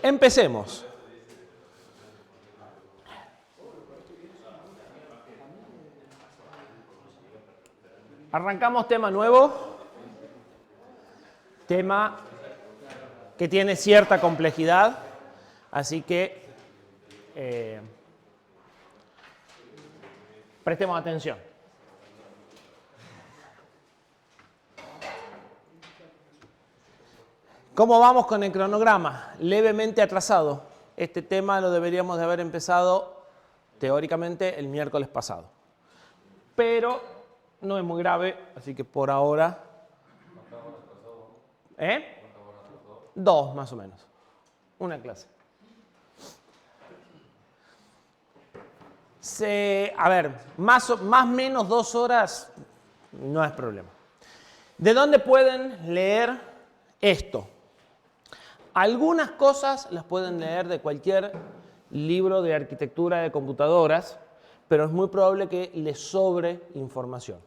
Empecemos. Arrancamos tema nuevo. Tema que tiene cierta complejidad, así que prestemos atención. ¿Cómo vamos con el cronograma? Levemente atrasado. Este tema lo deberíamos de haber empezado teóricamente el miércoles pasado. Pero no es muy grave, así que por ahora... Dos, más o menos. Una clase. A ver, más o menos 2 horas no es problema. ¿De dónde pueden leer esto? Algunas cosas las pueden leer de cualquier libro de arquitectura de computadoras, pero es muy probable que les sobre información.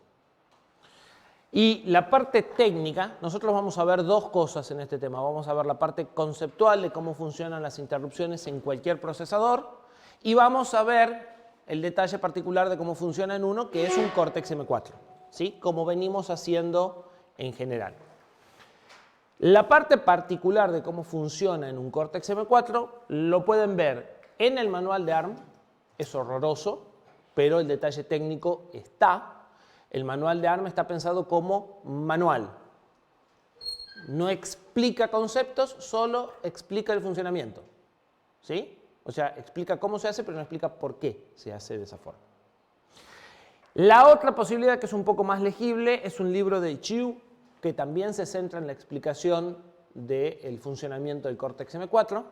Y la parte técnica, nosotros vamos a ver dos cosas en este tema. Vamos a ver la parte conceptual de cómo funcionan las interrupciones en cualquier procesador y vamos a ver el detalle particular de cómo funciona en uno, que es un Cortex M4, ¿sí? Como venimos haciendo en general. La parte particular de cómo funciona en un Cortex M4 lo pueden ver en el manual de ARM. Es horroroso, pero el detalle técnico está. El manual de ARM está pensado como manual. No explica conceptos, solo explica el funcionamiento. ¿Sí? O sea, explica cómo se hace, pero no explica por qué se hace de esa forma. La otra posibilidad, que es un poco más legible, es un libro de Chiu, que también se centra en la explicación del funcionamiento del Cortex M4.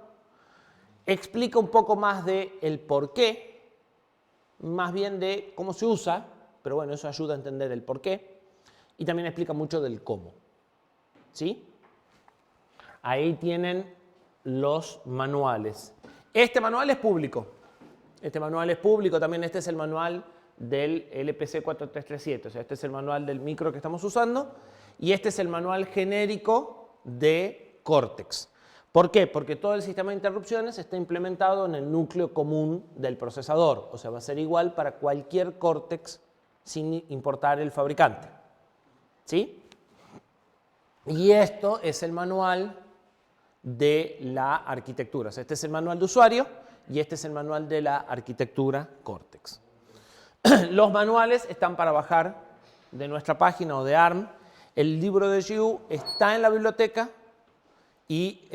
Explica un poco más del por qué, más bien de cómo se usa, pero bueno, eso ayuda a entender el por qué. Y también explica mucho del cómo. ¿Sí? Ahí tienen los manuales. Este manual es público. También este es el manual del LPC 4337. O sea, este es el manual del micro que estamos usando. Y este es el manual genérico de Cortex. ¿Por qué? Porque todo el sistema de interrupciones está implementado en el núcleo común del procesador. O sea, va a ser igual para cualquier Cortex sin importar el fabricante. ¿Sí? Y esto es el manual de la arquitectura. O sea, este es el manual de usuario y este es el manual de la arquitectura Cortex. Los manuales están para bajar de nuestra página o de ARM. El libro de Chiu está en la biblioteca y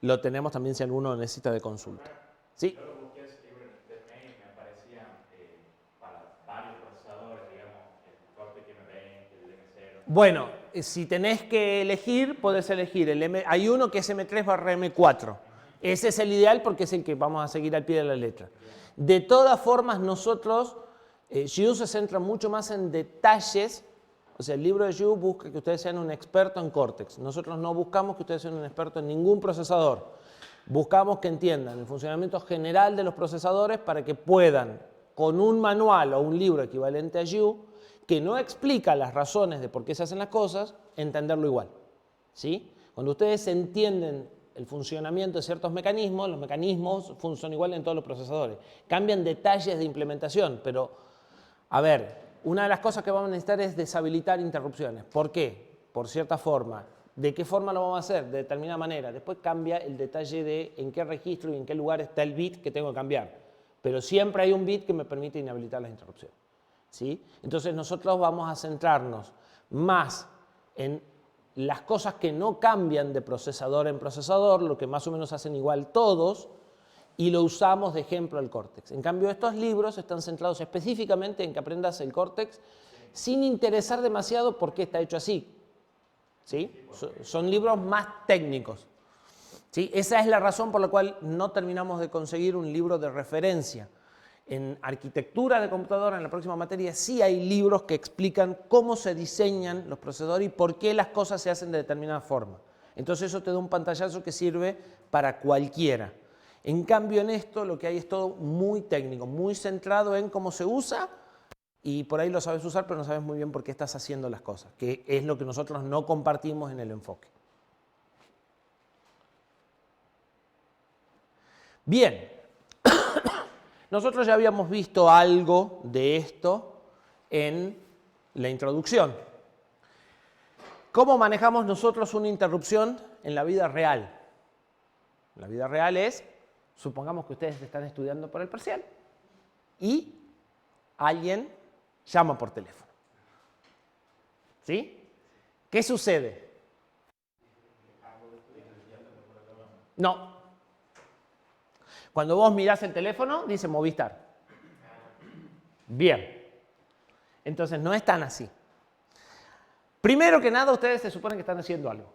lo tenemos también si alguno necesita de consulta. ¿Sí? Yo lo busqué ese libro en internet y me aparecían para varios procesadores, digamos, el Cortex M20, el M0. Bueno, si tenés que elegir, podés elegir. Hay uno que es M3/M4. Ese es el ideal porque es el que vamos a seguir al pie de la letra. De todas formas, nosotros, Chiu se centra mucho más en detalles. O sea, el libro de Chiu busca que ustedes sean un experto en Cortex. Nosotros no buscamos que ustedes sean un experto en ningún procesador. Buscamos que entiendan el funcionamiento general de los procesadores para que puedan, con un manual o un libro equivalente a Chiu, que no explica las razones de por qué se hacen las cosas, entenderlo igual. ¿Sí? Cuando ustedes entienden el funcionamiento de ciertos mecanismos, los mecanismos son iguales en todos los procesadores. Cambian detalles de implementación, pero, a ver, una de las cosas que vamos a necesitar es deshabilitar interrupciones. ¿Por qué? Por cierta forma. ¿De qué forma lo vamos a hacer? De determinada manera. Después cambia el detalle de en qué registro y en qué lugar está el bit que tengo que cambiar. Pero siempre hay un bit que me permite inhabilitar las interrupciones. ¿Sí? Entonces nosotros vamos a centrarnos más en las cosas que no cambian de procesador en procesador, lo que más o menos hacen igual todos, y lo usamos de ejemplo al Cortex. En cambio, estos libros están centrados específicamente en que aprendas el Cortex sin interesar demasiado por qué está hecho así. ¿Sí? Son libros más técnicos. ¿Sí? Esa es la razón por la cual no terminamos de conseguir un libro de referencia. En arquitectura de computadora, en la próxima materia, sí hay libros que explican cómo se diseñan los procesadores y por qué las cosas se hacen de determinada forma. Entonces eso te da un pantallazo que sirve para cualquiera. En cambio, en esto lo que hay es todo muy técnico, muy centrado en cómo se usa y por ahí lo sabes usar, pero no sabes muy bien por qué estás haciendo las cosas, que es lo que nosotros no compartimos en el enfoque. Bien, nosotros ya habíamos visto algo de esto en la introducción. ¿Cómo manejamos nosotros una interrupción en la vida real? La vida real es, supongamos que ustedes están estudiando por el parcial y alguien llama por teléfono. ¿Sí? ¿Qué sucede? No. Cuando vos mirás el teléfono, dice Movistar. Bien. Entonces, no es tan así. Primero que nada, ustedes se supone que están haciendo algo.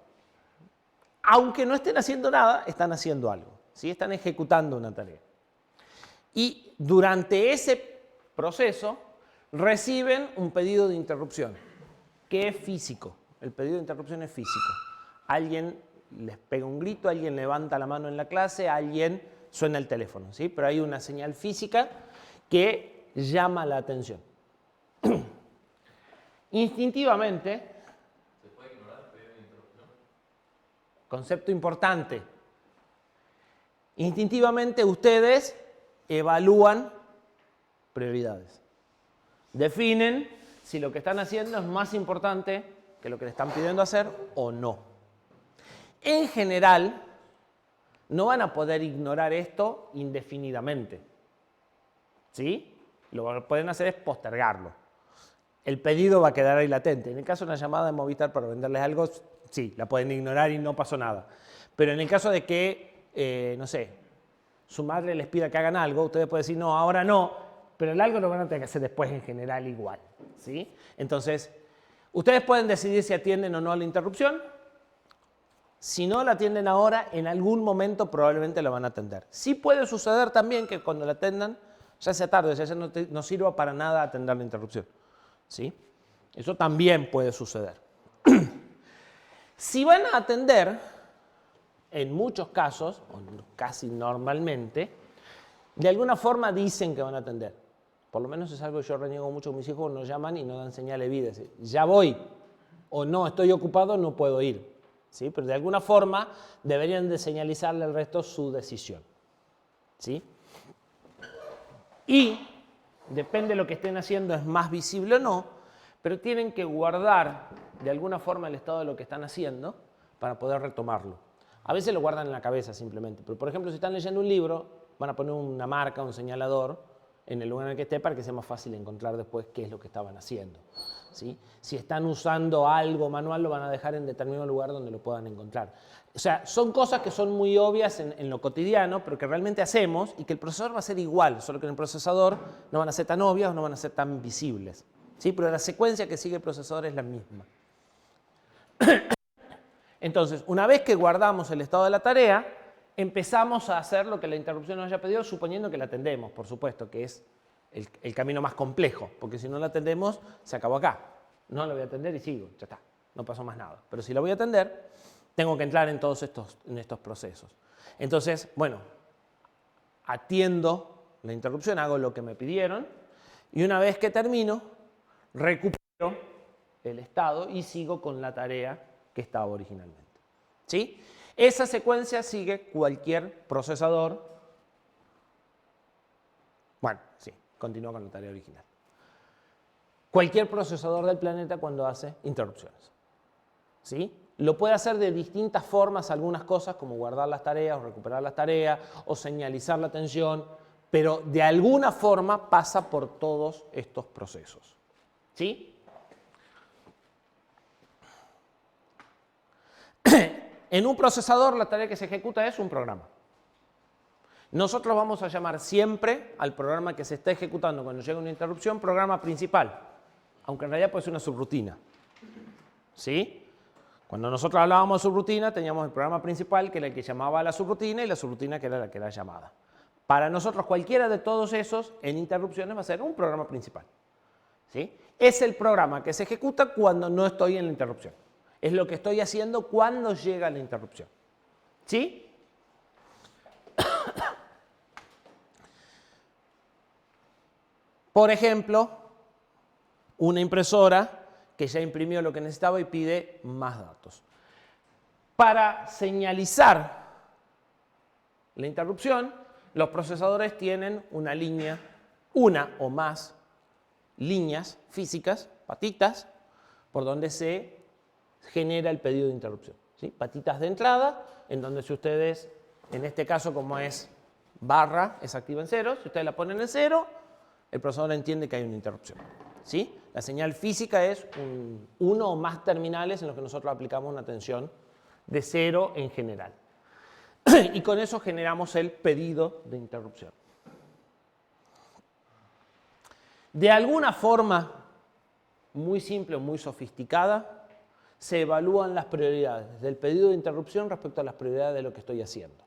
Aunque no estén haciendo nada, están haciendo algo. ¿Sí? Están ejecutando una tarea. Y durante ese proceso, reciben un pedido de interrupción, que es físico. El pedido de interrupción es físico. Alguien les pega un grito, alguien levanta la mano en la clase, alguien suena el teléfono, ¿sí? Pero hay una señal física que llama la atención. Instintivamente, ¿se puede ignorar el pedido de interrupción? Concepto importante. Instintivamente ustedes evalúan prioridades. Definen si lo que están haciendo es más importante que lo que le están pidiendo hacer o no. En general, no van a poder ignorar esto indefinidamente. ¿Sí? Lo que pueden hacer es postergarlo. El pedido va a quedar ahí latente. En el caso de una llamada de Movistar para venderles algo, sí, la pueden ignorar y no pasó nada. Pero en el caso de que, no sé, su madre les pida que hagan algo, ustedes pueden decir, no, ahora no, pero el algo lo van a tener que hacer después en general igual. ¿Sí? Entonces, ustedes pueden decidir si atienden o no a la interrupción. Si no la atienden ahora, en algún momento probablemente la van a atender. Sí puede suceder también que cuando la atendan, ya sea tarde, ya no sirva para nada atender la interrupción. ¿Sí? Eso también puede suceder. Si van a atender, en muchos casos, o casi normalmente, de alguna forma dicen que van a atender. Por lo menos es algo que yo reniego mucho con mis hijos, nos llaman y no dan señal de vida. Ya voy, o no, estoy ocupado, no puedo ir. ¿Sí? Pero de alguna forma deberían de señalizarle al resto su decisión. ¿Sí? Y depende de lo que estén haciendo, es más visible o no, pero tienen que guardar de alguna forma el estado de lo que están haciendo para poder retomarlo. A veces lo guardan en la cabeza simplemente, pero por ejemplo si están leyendo un libro, van a poner una marca, un señalador en el lugar en el que esté para que sea más fácil encontrar después qué es lo que estaban haciendo. ¿Sí? Si están usando algo manual, lo van a dejar en determinado lugar donde lo puedan encontrar. O sea, son cosas que son muy obvias en lo cotidiano, pero que realmente hacemos y que el procesador va a ser igual, solo que en el procesador no van a ser tan obvias o no van a ser tan visibles. ¿Sí? Pero la secuencia que sigue el procesador es la misma. Entonces, una vez que guardamos el estado de la tarea, empezamos a hacer lo que la interrupción nos haya pedido, suponiendo que la atendemos, por supuesto, que es el camino más complejo, porque si no la atendemos, se acabó acá. No la voy a atender y sigo, ya está, no pasó más nada. Pero si la voy a atender, tengo que entrar en todos estos procesos. Entonces, bueno, atiendo la interrupción, hago lo que me pidieron, y una vez que termino, recupero el estado y sigo con la tarea que estaba originalmente. ¿Sí? Esa secuencia sigue cualquier procesador. Bueno, sí, continúa con la tarea original. Cualquier procesador del planeta cuando hace interrupciones. ¿Sí? Lo puede hacer de distintas formas, algunas cosas como guardar las tareas o recuperar las tareas o señalizar la atención, pero de alguna forma pasa por todos estos procesos. ¿Sí? En un procesador la tarea que se ejecuta es un programa. Nosotros vamos a llamar siempre al programa que se está ejecutando cuando llega una interrupción programa principal, aunque en realidad puede ser una subrutina. ¿Sí? Cuando nosotros hablábamos de subrutina teníamos el programa principal que era el que llamaba a la subrutina y la subrutina que era la que era llamada. Para nosotros cualquiera de todos esos en interrupciones va a ser un programa principal. ¿Sí? Es el programa que se ejecuta cuando no estoy en la interrupción. Es lo que estoy haciendo cuando llega la interrupción. ¿Sí? Por ejemplo, una impresora que ya imprimió lo que necesitaba y pide más datos. Para señalizar la interrupción, los procesadores tienen una línea, una o más líneas físicas, patitas, por donde se genera el pedido de interrupción. ¿Sí? Patitas de entrada, en donde si ustedes, en este caso como es barra, es activa en cero, si ustedes la ponen en cero, el procesador entiende que hay una interrupción. ¿Sí? La señal física es uno o más terminales en los que nosotros aplicamos una tensión de cero en general. Y con eso generamos el pedido de interrupción. De alguna forma muy simple o muy sofisticada, se evalúan las prioridades del pedido de interrupción respecto a las prioridades de lo que estoy haciendo.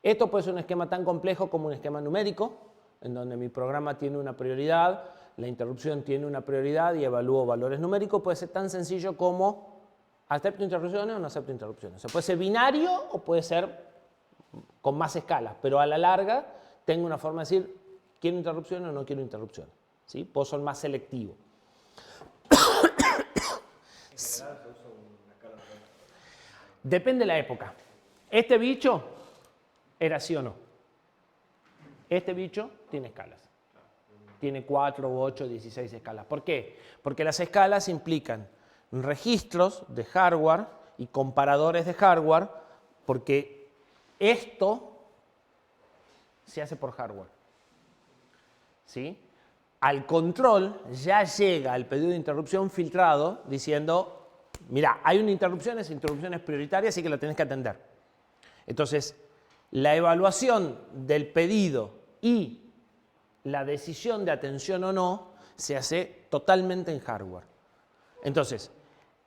Esto puede ser un esquema tan complejo como un esquema numérico, en donde mi programa tiene una prioridad, la interrupción tiene una prioridad y evalúo valores numéricos. Puede ser tan sencillo como acepto interrupciones o no acepto interrupciones. O sea, puede ser binario o puede ser con más escalas, pero a la larga tengo una forma de decir quiero interrupciones o no quiero interrupciones. ¿Sí? Puedo ser más selectivo. Depende de la época. Este bicho era sí o no. Este bicho tiene escalas. Tiene 4, 8, 16 escalas. ¿Por qué? Porque las escalas implican registros de hardware y comparadores de hardware, porque esto se hace por hardware. ¿Sí? Al control ya llega el pedido de interrupción filtrado diciendo, mira, hay una interrupción, esa interrupción es prioritaria, así que la tienes que atender. Entonces, la evaluación del pedido y la decisión de atención o no se hace totalmente en hardware. Entonces,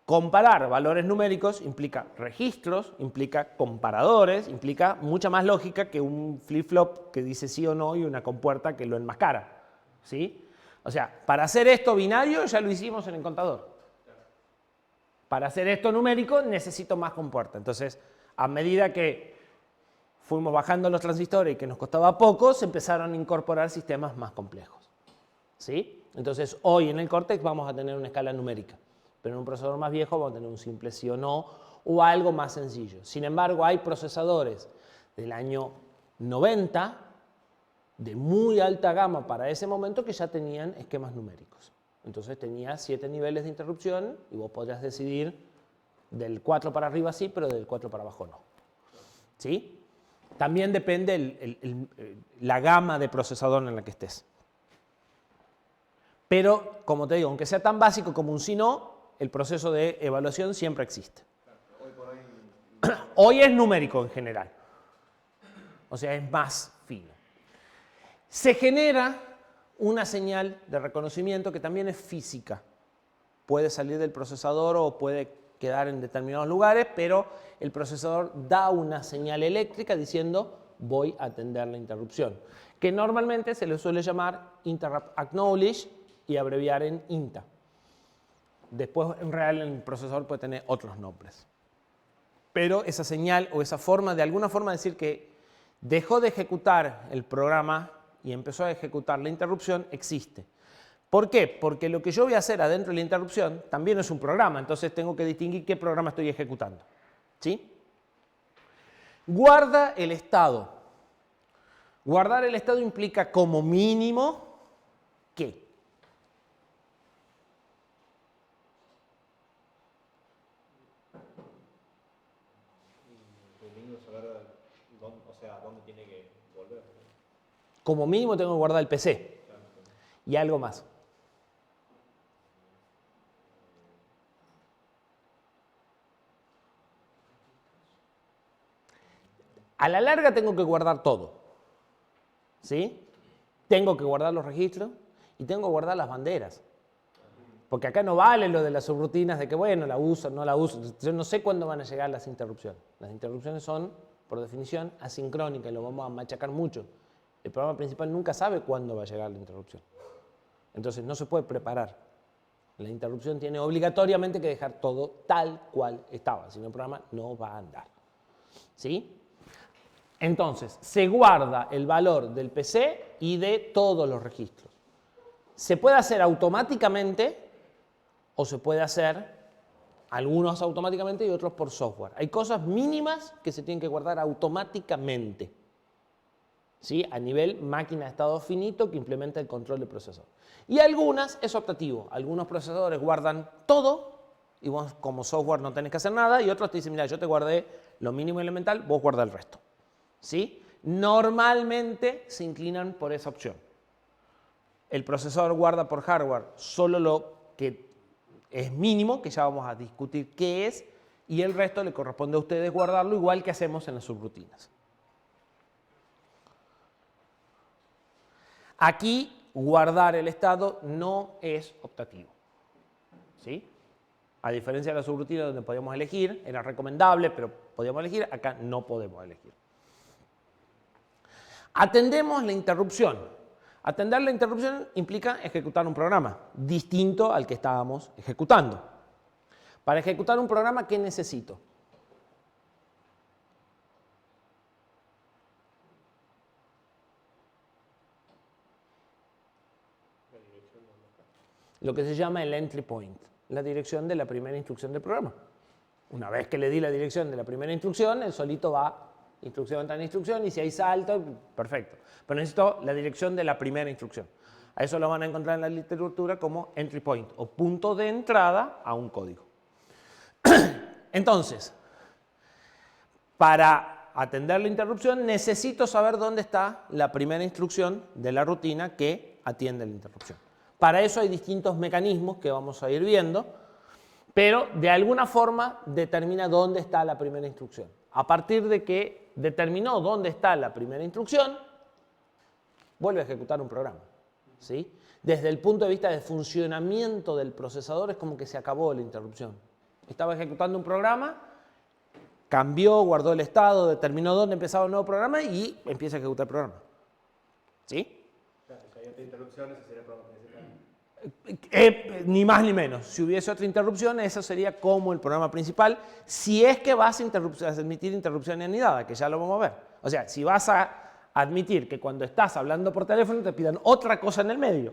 comparar valores numéricos implica registros, implica comparadores, implica mucha más lógica que un flip-flop que dice sí o no y una compuerta que lo enmascara. ¿Sí? O sea, para hacer esto binario ya lo hicimos en el contador. Para hacer esto numérico necesito más compuerta. Entonces, a medida que fuimos bajando los transistores y que nos costaba poco, se empezaron a incorporar sistemas más complejos. ¿Sí? Entonces, hoy en el Cortex vamos a tener una escala numérica, pero en un procesador más viejo vamos a tener un simple sí o no o algo más sencillo. Sin embargo, hay procesadores del año 90 de muy alta gama para ese momento que ya tenían esquemas numéricos. Entonces tenía 7 niveles de interrupción y vos podrías decidir del 4 para arriba sí, pero del 4 para abajo no. ¿Sí? También depende la gama de procesador en la que estés. Pero, como te digo, aunque sea tan básico como un sí-no, el proceso de evaluación siempre existe. Hoy es numérico en general. O sea, es más fino. Se genera una señal de reconocimiento que también es física. Puede salir del procesador o puede quedar en determinados lugares, pero el procesador da una señal eléctrica diciendo voy a atender la interrupción, que normalmente se le suele llamar Interrupt Acknowledge y abreviar en INTA. Después, en real, el procesador puede tener otros nombres. Pero esa señal o esa forma, de alguna forma decir que dejó de ejecutar el programa y empezó a ejecutar la interrupción, existe. ¿Por qué? Porque lo que yo voy a hacer adentro de la interrupción también es un programa, entonces tengo que distinguir qué programa estoy ejecutando. ¿Sí? Guarda el estado. Guardar el estado implica como mínimo ¿qué? Como mínimo tengo que guardar el PC y algo más. A la larga tengo que guardar todo. ¿Sí? Tengo que guardar los registros y tengo que guardar las banderas. Porque acá no vale lo de las subrutinas de que, bueno, la uso, no la uso. Yo no sé cuándo van a llegar las interrupciones. Las interrupciones son, por definición, asincrónicas y lo vamos a machacar mucho. El programa principal nunca sabe cuándo va a llegar la interrupción. Entonces no se puede preparar. La interrupción tiene obligatoriamente que dejar todo tal cual estaba, si no el programa no va a andar. ¿Sí? Entonces, se guarda el valor del PC y de todos los registros. Se puede hacer automáticamente o se puede hacer algunos automáticamente y otros por software. Hay cosas mínimas que se tienen que guardar automáticamente. ¿sí? A nivel máquina de estado finito que implementa el control del procesador. Y algunas es optativo. Algunos procesadores guardan todo y vos como software no tenés que hacer nada, y otros te dicen, mira, yo te guardé lo mínimo elemental, vos guarda el resto. ¿Sí? Normalmente se inclinan por esa opción. El procesador guarda por hardware solo lo que es mínimo, que ya vamos a discutir qué es, y el resto le corresponde a ustedes guardarlo, igual que hacemos en las subrutinas. Aquí, guardar el estado no es optativo. ¿Sí? A diferencia de la subrutina donde podíamos elegir, era recomendable, pero podíamos elegir, acá no podemos elegir. Atendemos la interrupción. Atender la interrupción implica ejecutar un programa, distinto al que estábamos ejecutando. Para ejecutar un programa, ¿qué necesito? Lo que se llama el entry point, la dirección de la primera instrucción del programa. Una vez que le di la dirección de la primera instrucción, él solito va instrucción tras instrucción, y si hay salto, perfecto. Pero necesito la dirección de la primera instrucción. A eso lo van a encontrar en la literatura como entry point, o punto de entrada a un código. Entonces, para atender la interrupción, necesito saber dónde está la primera instrucción de la rutina que atiende la interrupción. Para eso hay distintos mecanismos que vamos a ir viendo, pero de alguna forma determina dónde está la primera instrucción. A partir de que determinó dónde está la primera instrucción, vuelve a ejecutar un programa. ¿Sí? Desde el punto de vista del funcionamiento del procesador es como que se acabó la interrupción. Estaba ejecutando un programa, cambió, guardó el estado, determinó dónde empezaba el nuevo programa y empieza a ejecutar el programa. ¿Sí? Claro, si hay otra interrupción, ese sería el programa principal. Ni más ni menos. Si hubiese otra interrupción, eso sería como el programa principal, si es que vas a admitir interrupción y anidada, que ya lo vamos a ver. O sea, si vas a admitir que cuando estás hablando por teléfono te pidan otra cosa en el medio.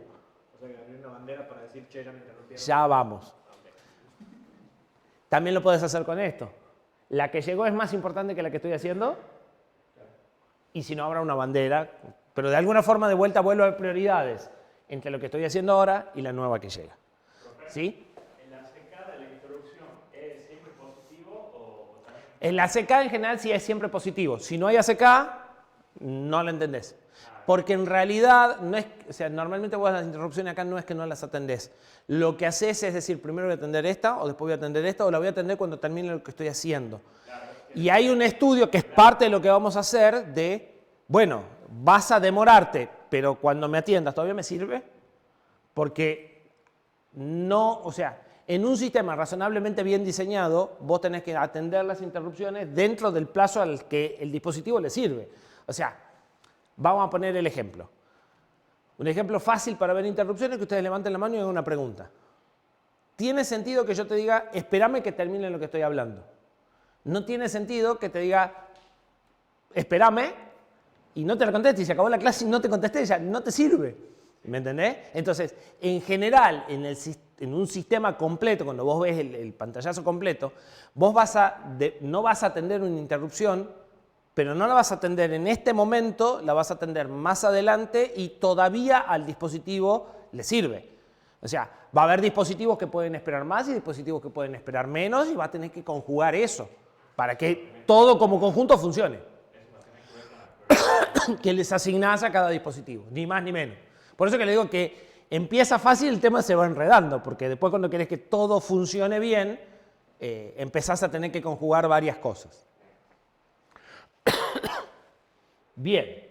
O sea, que abrir una bandera para decir, che, ya me interrumpieron. Ya vamos. También lo puedes hacer con esto. La que llegó es más importante que la que estoy haciendo. Y si no, habrá una bandera. Pero de alguna forma, de vuelta, vuelvo a prioridades entre lo que estoy haciendo ahora y la nueva que llega. ¿Sí? ¿En la secada de la interrupción es siempre positivo o también? En la ACK en general sí es siempre positivo. Si no hay ACK, no lo entendés. Porque en realidad, no es, o sea, normalmente vos las interrupciones acá no es que no las atendés. Lo que haces es decir, primero voy a atender esta, o después voy a atender esta, o la voy a atender cuando termine lo que estoy haciendo. Y hay un estudio que es parte de lo que vamos a hacer de, bueno, vas a demorarte, pero cuando me atiendas, ¿todavía me sirve? Porque no, o sea, en un sistema razonablemente bien diseñado, vos tenés que atender las interrupciones dentro del plazo al que el dispositivo le sirve. O sea, vamos a poner el ejemplo. Un ejemplo fácil para ver interrupciones es que ustedes levanten la mano y hagan una pregunta. ¿Tiene sentido que yo te diga, espérame que termine lo que estoy hablando? No tiene sentido que te diga, espérame, y no te la conteste, y se acabó la clase y no te contesté, ya no te sirve. ¿Me entendés? Entonces, en general, en un sistema completo, cuando vos ves el pantallazo completo, vos no vas a atender una interrupción, pero no la vas a atender en este momento, la vas a atender más adelante y todavía al dispositivo le sirve. O sea, va a haber dispositivos que pueden esperar más y dispositivos que pueden esperar menos, y va a tener que conjugar eso para que todo como conjunto funcione. Que les asignás a cada dispositivo, ni más ni menos. Por eso que le digo que empieza fácil, el tema se va enredando, porque después cuando querés que todo funcione bien, empezás a tener que conjugar varias cosas. Bien.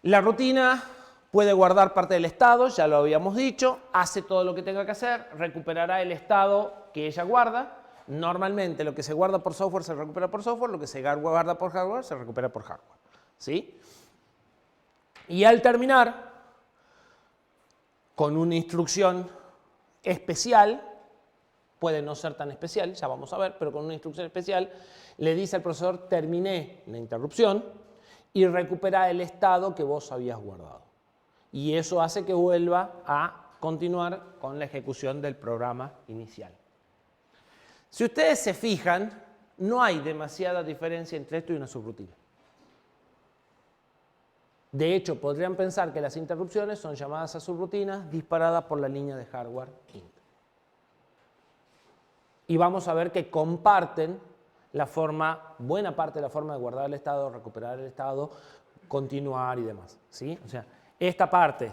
La rutina puede guardar parte del estado, ya lo habíamos dicho, hace todo lo que tenga que hacer, recuperará el estado que ella guarda. Normalmente lo que se guarda por software se recupera por software, lo que se guarda por hardware se recupera por hardware. ¿Sí? Y al terminar con una instrucción especial, puede no ser tan especial, ya vamos a ver, pero con una instrucción especial le dice al procesador, terminé la interrupción y recupera el estado que vos habías guardado. Y eso hace que vuelva a continuar con la ejecución del programa inicial. Si ustedes se fijan, no hay demasiada diferencia entre esto y una subrutina. De hecho, podrían pensar que las interrupciones son llamadas a subrutinas disparadas por la línea de hardware int. Y vamos a ver que comparten la forma, buena parte de la forma de guardar el estado, recuperar el estado, continuar y demás, ¿sí? O sea, esta parte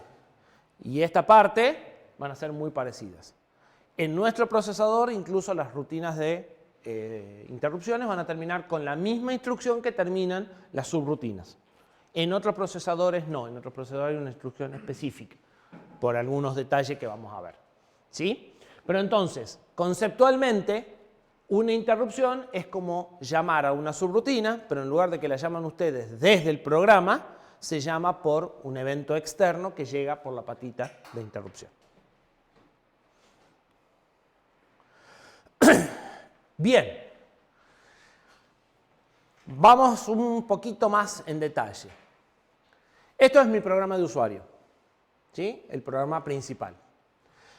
y esta parte van a ser muy parecidas. En nuestro procesador, incluso las rutinas de interrupciones van a terminar con la misma instrucción que terminan las subrutinas. En otros procesadores no, en otros procesadores hay una instrucción específica, por algunos detalles que vamos a ver, ¿sí? Pero entonces, conceptualmente, una interrupción es como llamar a una subrutina, pero en lugar de que la llaman ustedes desde el programa, se llama por un evento externo que llega por la patita de interrupción. Bien, vamos un poquito más en detalle. Esto es mi programa de usuario, ¿sí? El programa principal.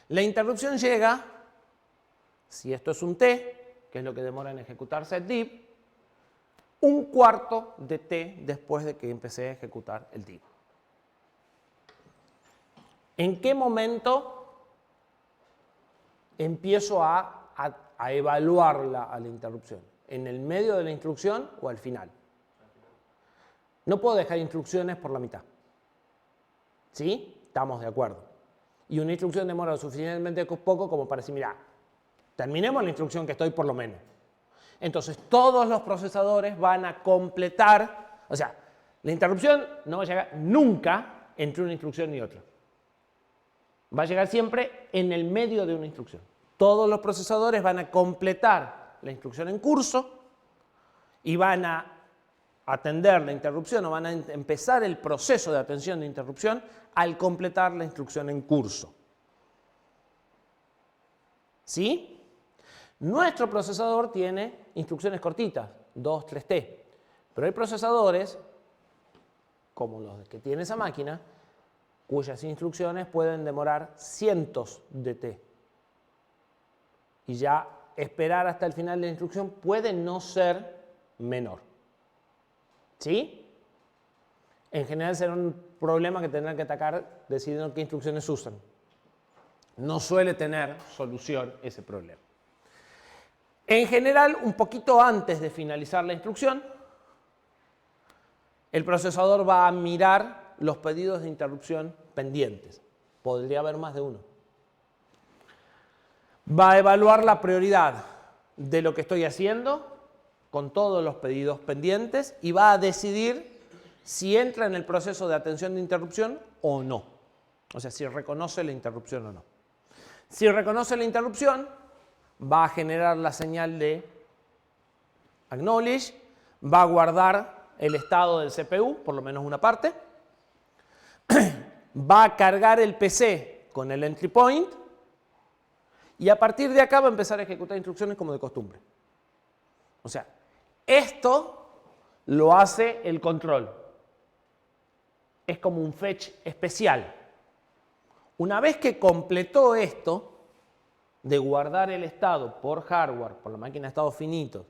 La interrupción llega, si esto es un t, que es lo que demora en ejecutar setdiff, un cuarto de t después de que empecé a ejecutar el div. ¿En qué momento empiezo a evaluarla a la interrupción? ¿En el medio de la instrucción o al final? No puedo dejar instrucciones por la mitad. ¿Sí? Estamos de acuerdo. Y una instrucción demora lo suficientemente poco como para decir, mira, terminemos la instrucción que estoy por lo menos. Entonces, todos los procesadores van a completar, o sea, la interrupción no va a llegar nunca entre una instrucción y otra. Va a llegar siempre en el medio de una instrucción. Todos los procesadores van a completar la instrucción en curso y van a atender la interrupción o van a empezar el proceso de atención de interrupción al completar la instrucción en curso. ¿Sí? Nuestro procesador tiene instrucciones cortitas, 2, 3T, pero hay procesadores, como los que tiene esa máquina, cuyas instrucciones pueden demorar cientos de T. Y ya esperar hasta el final de la instrucción puede no ser menor. ¿Sí? En general será un problema que tendrán que atacar decidiendo qué instrucciones usan. No suele tener solución ese problema. En general, un poquito antes de finalizar la instrucción, el procesador va a mirar los pedidos de interrupción pendientes. Podría haber más de uno. Va a evaluar la prioridad de lo que estoy haciendo con todos los pedidos pendientes y va a decidir si entra en el proceso de atención de interrupción o no. O sea, si reconoce la interrupción o no. Si reconoce la interrupción, va a generar la señal de acknowledge, va a guardar el estado del CPU, por lo menos una parte, va a cargar el PC con el entry point y a partir de acá va a empezar a ejecutar instrucciones como de costumbre. O sea, esto lo hace el control. Es como un fetch especial. Una vez que completó esto, de guardar el estado por hardware, por la máquina de estados finitos,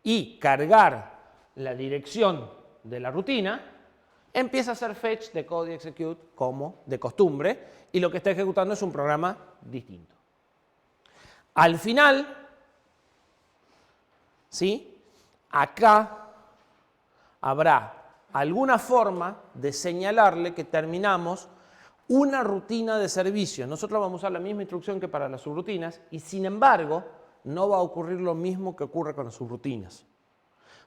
y cargar la dirección de la rutina, empieza a hacer fetch de code y execute como de costumbre, y lo que está ejecutando es un programa distinto. Al final, ¿sí? Acá habrá alguna forma de señalarle que terminamos una rutina de servicio. Nosotros vamos a usar la misma instrucción que para las subrutinas y sin embargo no va a ocurrir lo mismo que ocurre con las subrutinas.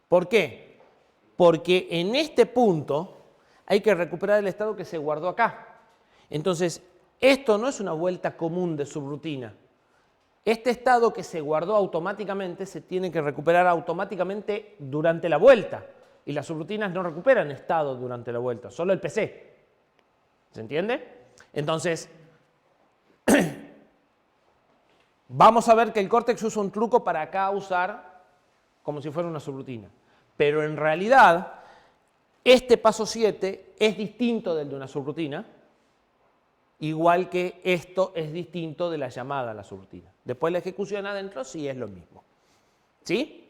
¿Por qué? Porque en este punto hay que recuperar el estado que se guardó acá. Entonces, esto no es una vuelta común de subrutina. Este estado que se guardó automáticamente se tiene que recuperar automáticamente durante la vuelta. Y las subrutinas no recuperan estado durante la vuelta, solo el PC. ¿Se entiende? Entonces, vamos a ver que el Cortex usa un truco para acá usar como si fuera una subrutina. Pero en realidad, este paso 7 es distinto del de una subrutina, igual que esto es distinto de la llamada a la subrutina. Después la ejecución adentro sí es lo mismo. ¿Sí?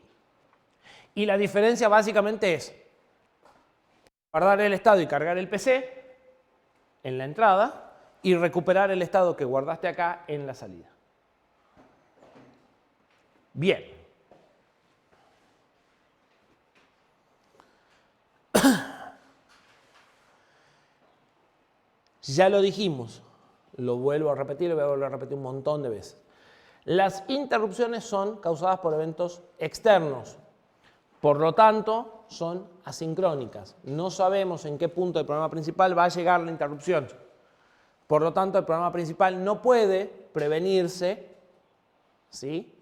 Y la diferencia básicamente es guardar el estado y cargar el PC en la entrada y recuperar el estado que guardaste acá en la salida. Bien. Ya lo dijimos, lo vuelvo a repetir, lo voy a volver a repetir un montón de veces. Las interrupciones son causadas por eventos externos, por lo tanto son asincrónicas. No sabemos en qué punto del programa principal va a llegar la interrupción. Por lo tanto, el programa principal no puede prevenirse, ¿sí?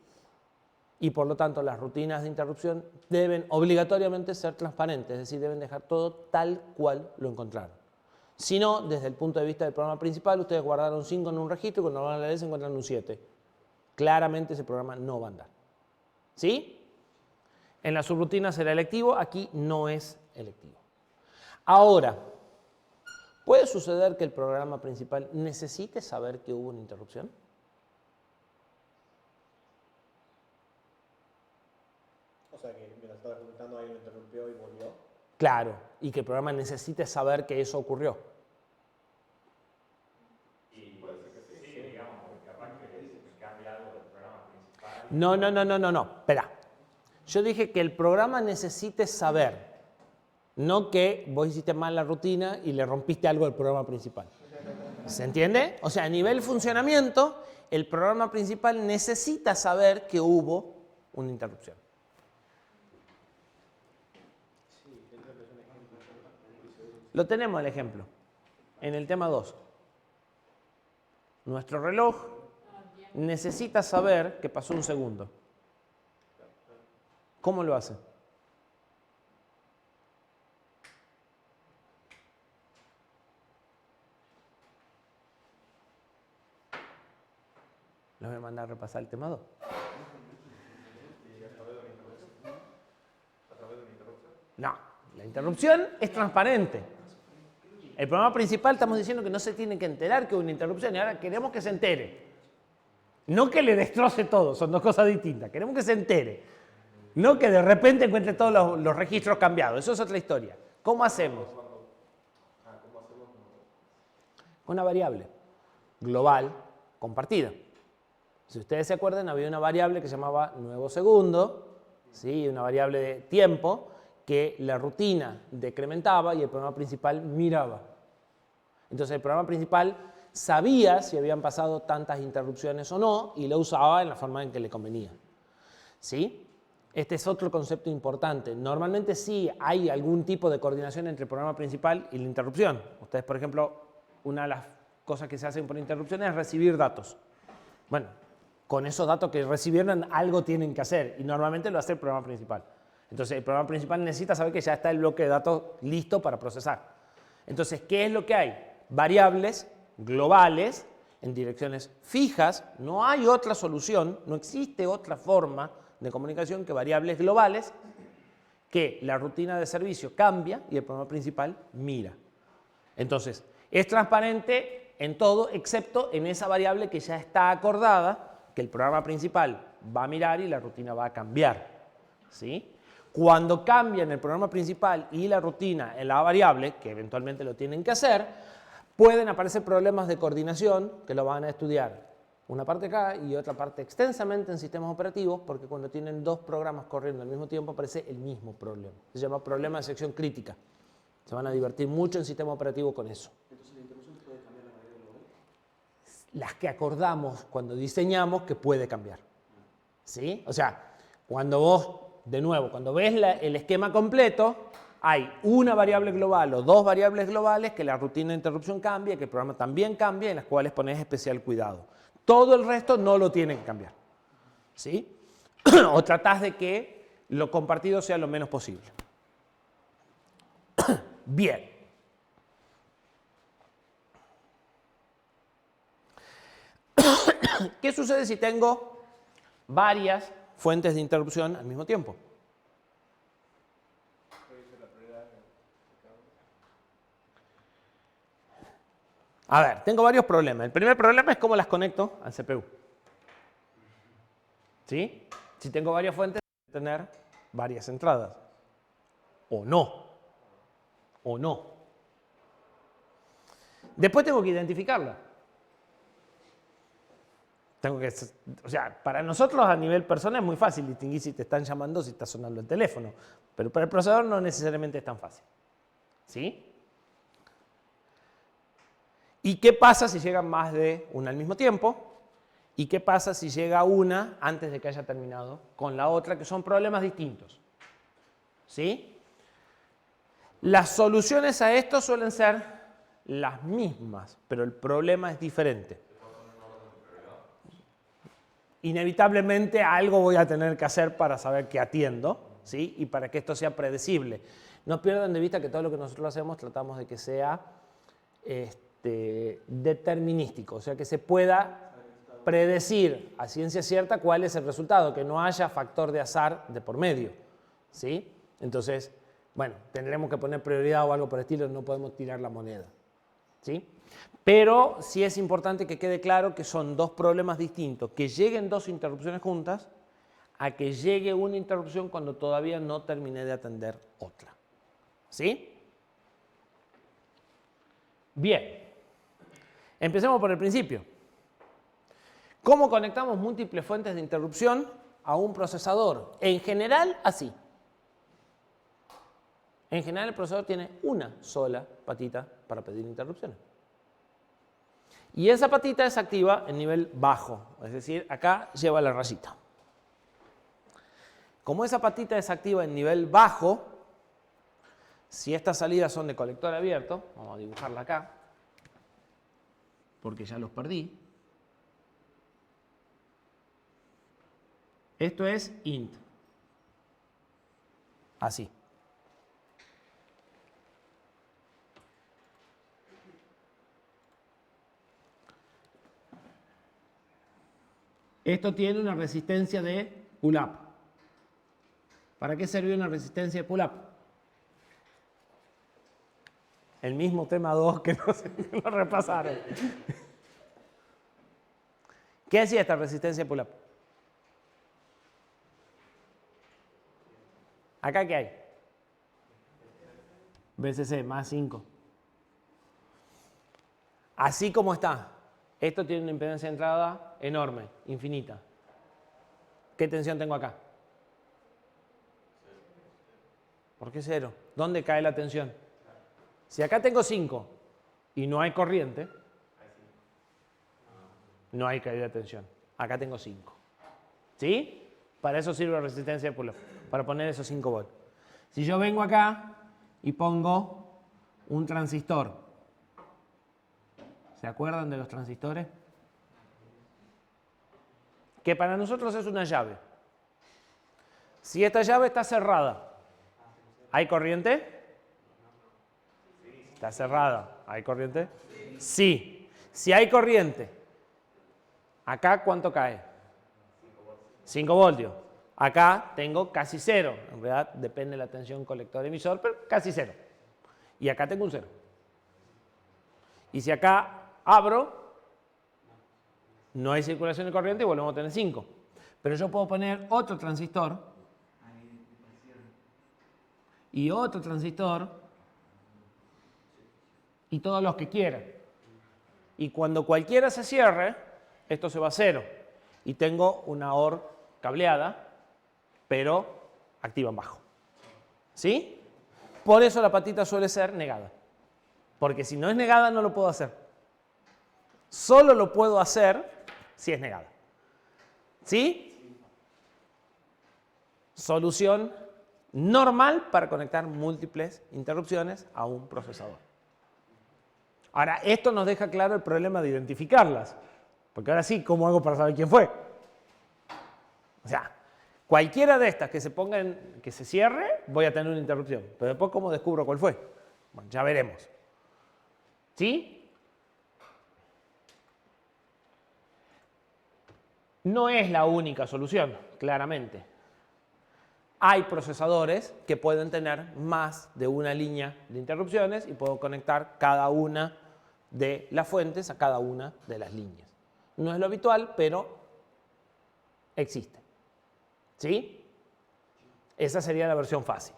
Y por lo tanto, las rutinas de interrupción deben obligatoriamente ser transparentes, es decir, deben dejar todo tal cual lo encontraron. Si no, desde el punto de vista del programa principal, ustedes guardaron 5 en un registro y cuando van a leer se encuentran un 7. Claramente ese programa no va a andar. ¿Sí? En la subrutina será electivo, aquí no es electivo. Ahora, ¿puede suceder que el programa principal necesite saber que hubo una interrupción? O sea que mientras estaba ejecutando alguien lo interrumpió y volvió. Claro, y que el programa necesite saber que eso ocurrió. Y puede ser que sí, digamos, porque capaz que cambia algo del programa principal. No, espera. Yo dije que el programa necesite saber, no que vos hiciste mal la rutina y le rompiste algo al programa principal. ¿Se entiende? O sea, a nivel funcionamiento, el programa principal necesita saber que hubo una interrupción. Lo tenemos el ejemplo, en el tema 2. Nuestro reloj necesita saber que pasó un segundo. ¿Cómo lo hace? Los voy a mandar a repasar el tema 2. No, la interrupción es transparente. El programa principal estamos diciendo que no se tiene que enterar que hubo una interrupción y ahora queremos que se entere. No que le destroce todo, son dos cosas distintas. Queremos que se entere. No que de repente encuentre todos los registros cambiados. Eso es otra historia. ¿Cómo hacemos? Una variable global compartida. Si ustedes se acuerdan, había una variable que se llamaba nuevo segundo, ¿sí? Una variable de tiempo que la rutina decrementaba y el programa principal miraba. Entonces el programa principal sabía si habían pasado tantas interrupciones o no y lo usaba en la forma en que le convenía. ¿Sí? Este es otro concepto importante. Normalmente sí hay algún tipo de coordinación entre el programa principal y la interrupción. Ustedes, por ejemplo, una de las cosas que se hacen por interrupción es recibir datos. Bueno, con esos datos que recibieron algo tienen que hacer y normalmente lo hace el programa principal. Entonces el programa principal necesita saber que ya está el bloque de datos listo para procesar. Entonces, ¿qué es lo que hay? Variables globales en direcciones fijas. No hay otra solución, no existe otra forma de comunicación que variables globales que la rutina de servicio cambia y el programa principal mira. Entonces, es transparente en todo excepto en esa variable que ya está acordada, que el programa principal va a mirar y la rutina va a cambiar. ¿Sí? Cuando cambian el programa principal y la rutina en la variable, que eventualmente lo tienen que hacer, pueden aparecer problemas de coordinación que lo van a estudiar una parte acá y otra parte extensamente en sistemas operativos, porque cuando tienen dos programas corriendo al mismo tiempo aparece el mismo problema. Se llama problema de sección crítica. Se van a divertir mucho en sistema operativo con eso. Entonces, ¿la interrupción puede cambiar la variable global? Las que acordamos cuando diseñamos que puede cambiar. ¿Sí? O sea, cuando vos, de nuevo, cuando ves el esquema completo, hay una variable global o dos variables globales que la rutina de interrupción cambia, que el programa también cambia, en las cuales pones especial cuidado. Todo el resto no lo tiene que cambiar. ¿Sí? O tratás de que lo compartido sea lo menos posible. Bien. ¿Qué sucede si tengo varias fuentes de interrupción al mismo tiempo? A ver, tengo varios problemas. El primer problema es cómo las conecto al CPU. ¿Sí? Si tengo varias fuentes, tengo que tener varias entradas. O no. O no. Después tengo que identificarla. O sea, para nosotros a nivel personal es muy fácil distinguir si te están llamando o si está sonando el teléfono. Pero para el procesador no necesariamente es tan fácil. ¿Sí? ¿Y qué pasa si llegan más de una al mismo tiempo? ¿Y qué pasa si llega una antes de que haya terminado con la otra? Que son problemas distintos. ¿Sí? Las soluciones a esto suelen ser las mismas, pero el problema es diferente. Inevitablemente algo voy a tener que hacer para saber que atiendo, ¿sí? Y para que esto sea predecible. No pierdan de vista que todo lo que nosotros hacemos tratamos de que sea determinístico, o sea, que se pueda predecir a ciencia cierta cuál es el resultado, que no haya factor de azar de por medio, ¿sí? Entonces, bueno, tendremos que poner prioridad o algo por el estilo, no podemos tirar la moneda, ¿sí? Pero sí es importante que quede claro que son dos problemas distintos, que lleguen dos interrupciones juntas a que llegue una interrupción cuando todavía no terminé de atender otra, ¿sí? Bien, empecemos por el principio. ¿Cómo conectamos múltiples fuentes de interrupción a un procesador? En general, así. En general, el procesador tiene una sola patita para pedir interrupciones. Y esa patita es activa en nivel bajo, es decir, acá lleva la rayita. Como esa patita es activa en nivel bajo, si estas salidas son de colector abierto, vamos a dibujarla acá, porque ya los perdí. Esto es int. Así. Esto tiene una resistencia de pull-up. ¿Para qué sirvió una resistencia de pull-up? El mismo tema 2 que nos repasaron. ¿Qué hacía esta resistencia de pull-up? ¿Acá qué hay? BCC más 5. Así como está. Esto tiene una impedancia de entrada enorme, infinita. ¿Qué tensión tengo acá? ¿Por qué 0? ¿Dónde cae la tensión? Si acá tengo 5 y no hay corriente, no hay caída de tensión. Acá tengo 5. ¿Sí? Para eso sirve la resistencia de pull-up, para poner esos 5 volts. Si yo vengo acá y pongo un transistor, ¿se acuerdan de los transistores? Que para nosotros es una llave. Si esta llave está cerrada, ¿hay corriente? Está cerrada. ¿Hay corriente? Sí. Si hay corriente, ¿acá cuánto cae? 5 voltios. Acá tengo casi 0. En realidad depende de la tensión colector-emisor, pero casi 0. Y acá tengo un 0. Y si acá abro, no hay circulación de corriente y volvemos a tener 5. Pero yo puedo poner otro transistor y otro transistor y todos los que quiera. Y cuando cualquiera se cierre, esto se va a 0. Y tengo una OR cableada, pero activa en bajo. ¿Sí? Por eso la patita suele ser negada. Porque si no es negada no lo puedo hacer. Solo lo puedo hacer si es negada. ¿Sí? Solución normal para conectar múltiples interrupciones a un procesador. Ahora, esto nos deja claro el problema de identificarlas. Porque ahora sí, ¿cómo hago para saber quién fue? O sea, cualquiera de estas que se pongan, que se cierre, voy a tener una interrupción. Pero después, ¿cómo descubro cuál fue? Bueno, ya veremos. ¿Sí? No es la única solución, claramente. Hay procesadores que pueden tener más de una línea de interrupciones y puedo conectar cada una de las fuentes a cada una de las líneas. No es lo habitual, pero existe. ¿Sí? Esa sería la versión fácil.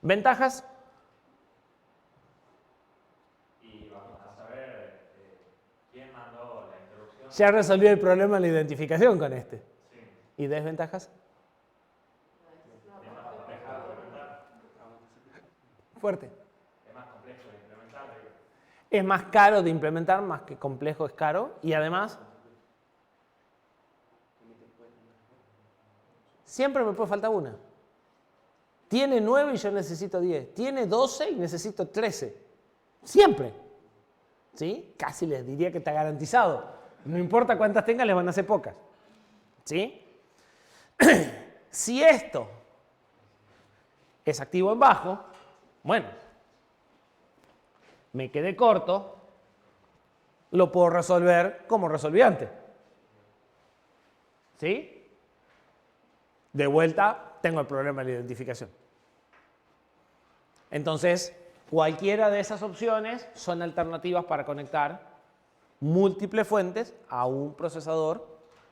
¿Ventajas? Y vamos a saber quién mandó la interrupción. Ya resolvió el problema de la identificación con este. Sí. ¿Y desventajas? Es más complejo de implementar. Fuerte. Es más complejo de implementar. Digo. Es más caro de implementar, más que complejo es caro. Y además, siempre me puede faltar una. Tiene 9 y yo necesito 10. Tiene 12 y necesito 13. Siempre. ¿Sí? Casi les diría que está garantizado. No importa cuántas tengan, les van a hacer pocas. ¿Sí? Si esto es activo en bajo, bueno, me quedé corto, lo puedo resolver como resolví antes. ¿Sí? De vuelta, tengo el problema de la identificación. Entonces, cualquiera de esas opciones son alternativas para conectar múltiples fuentes a un procesador,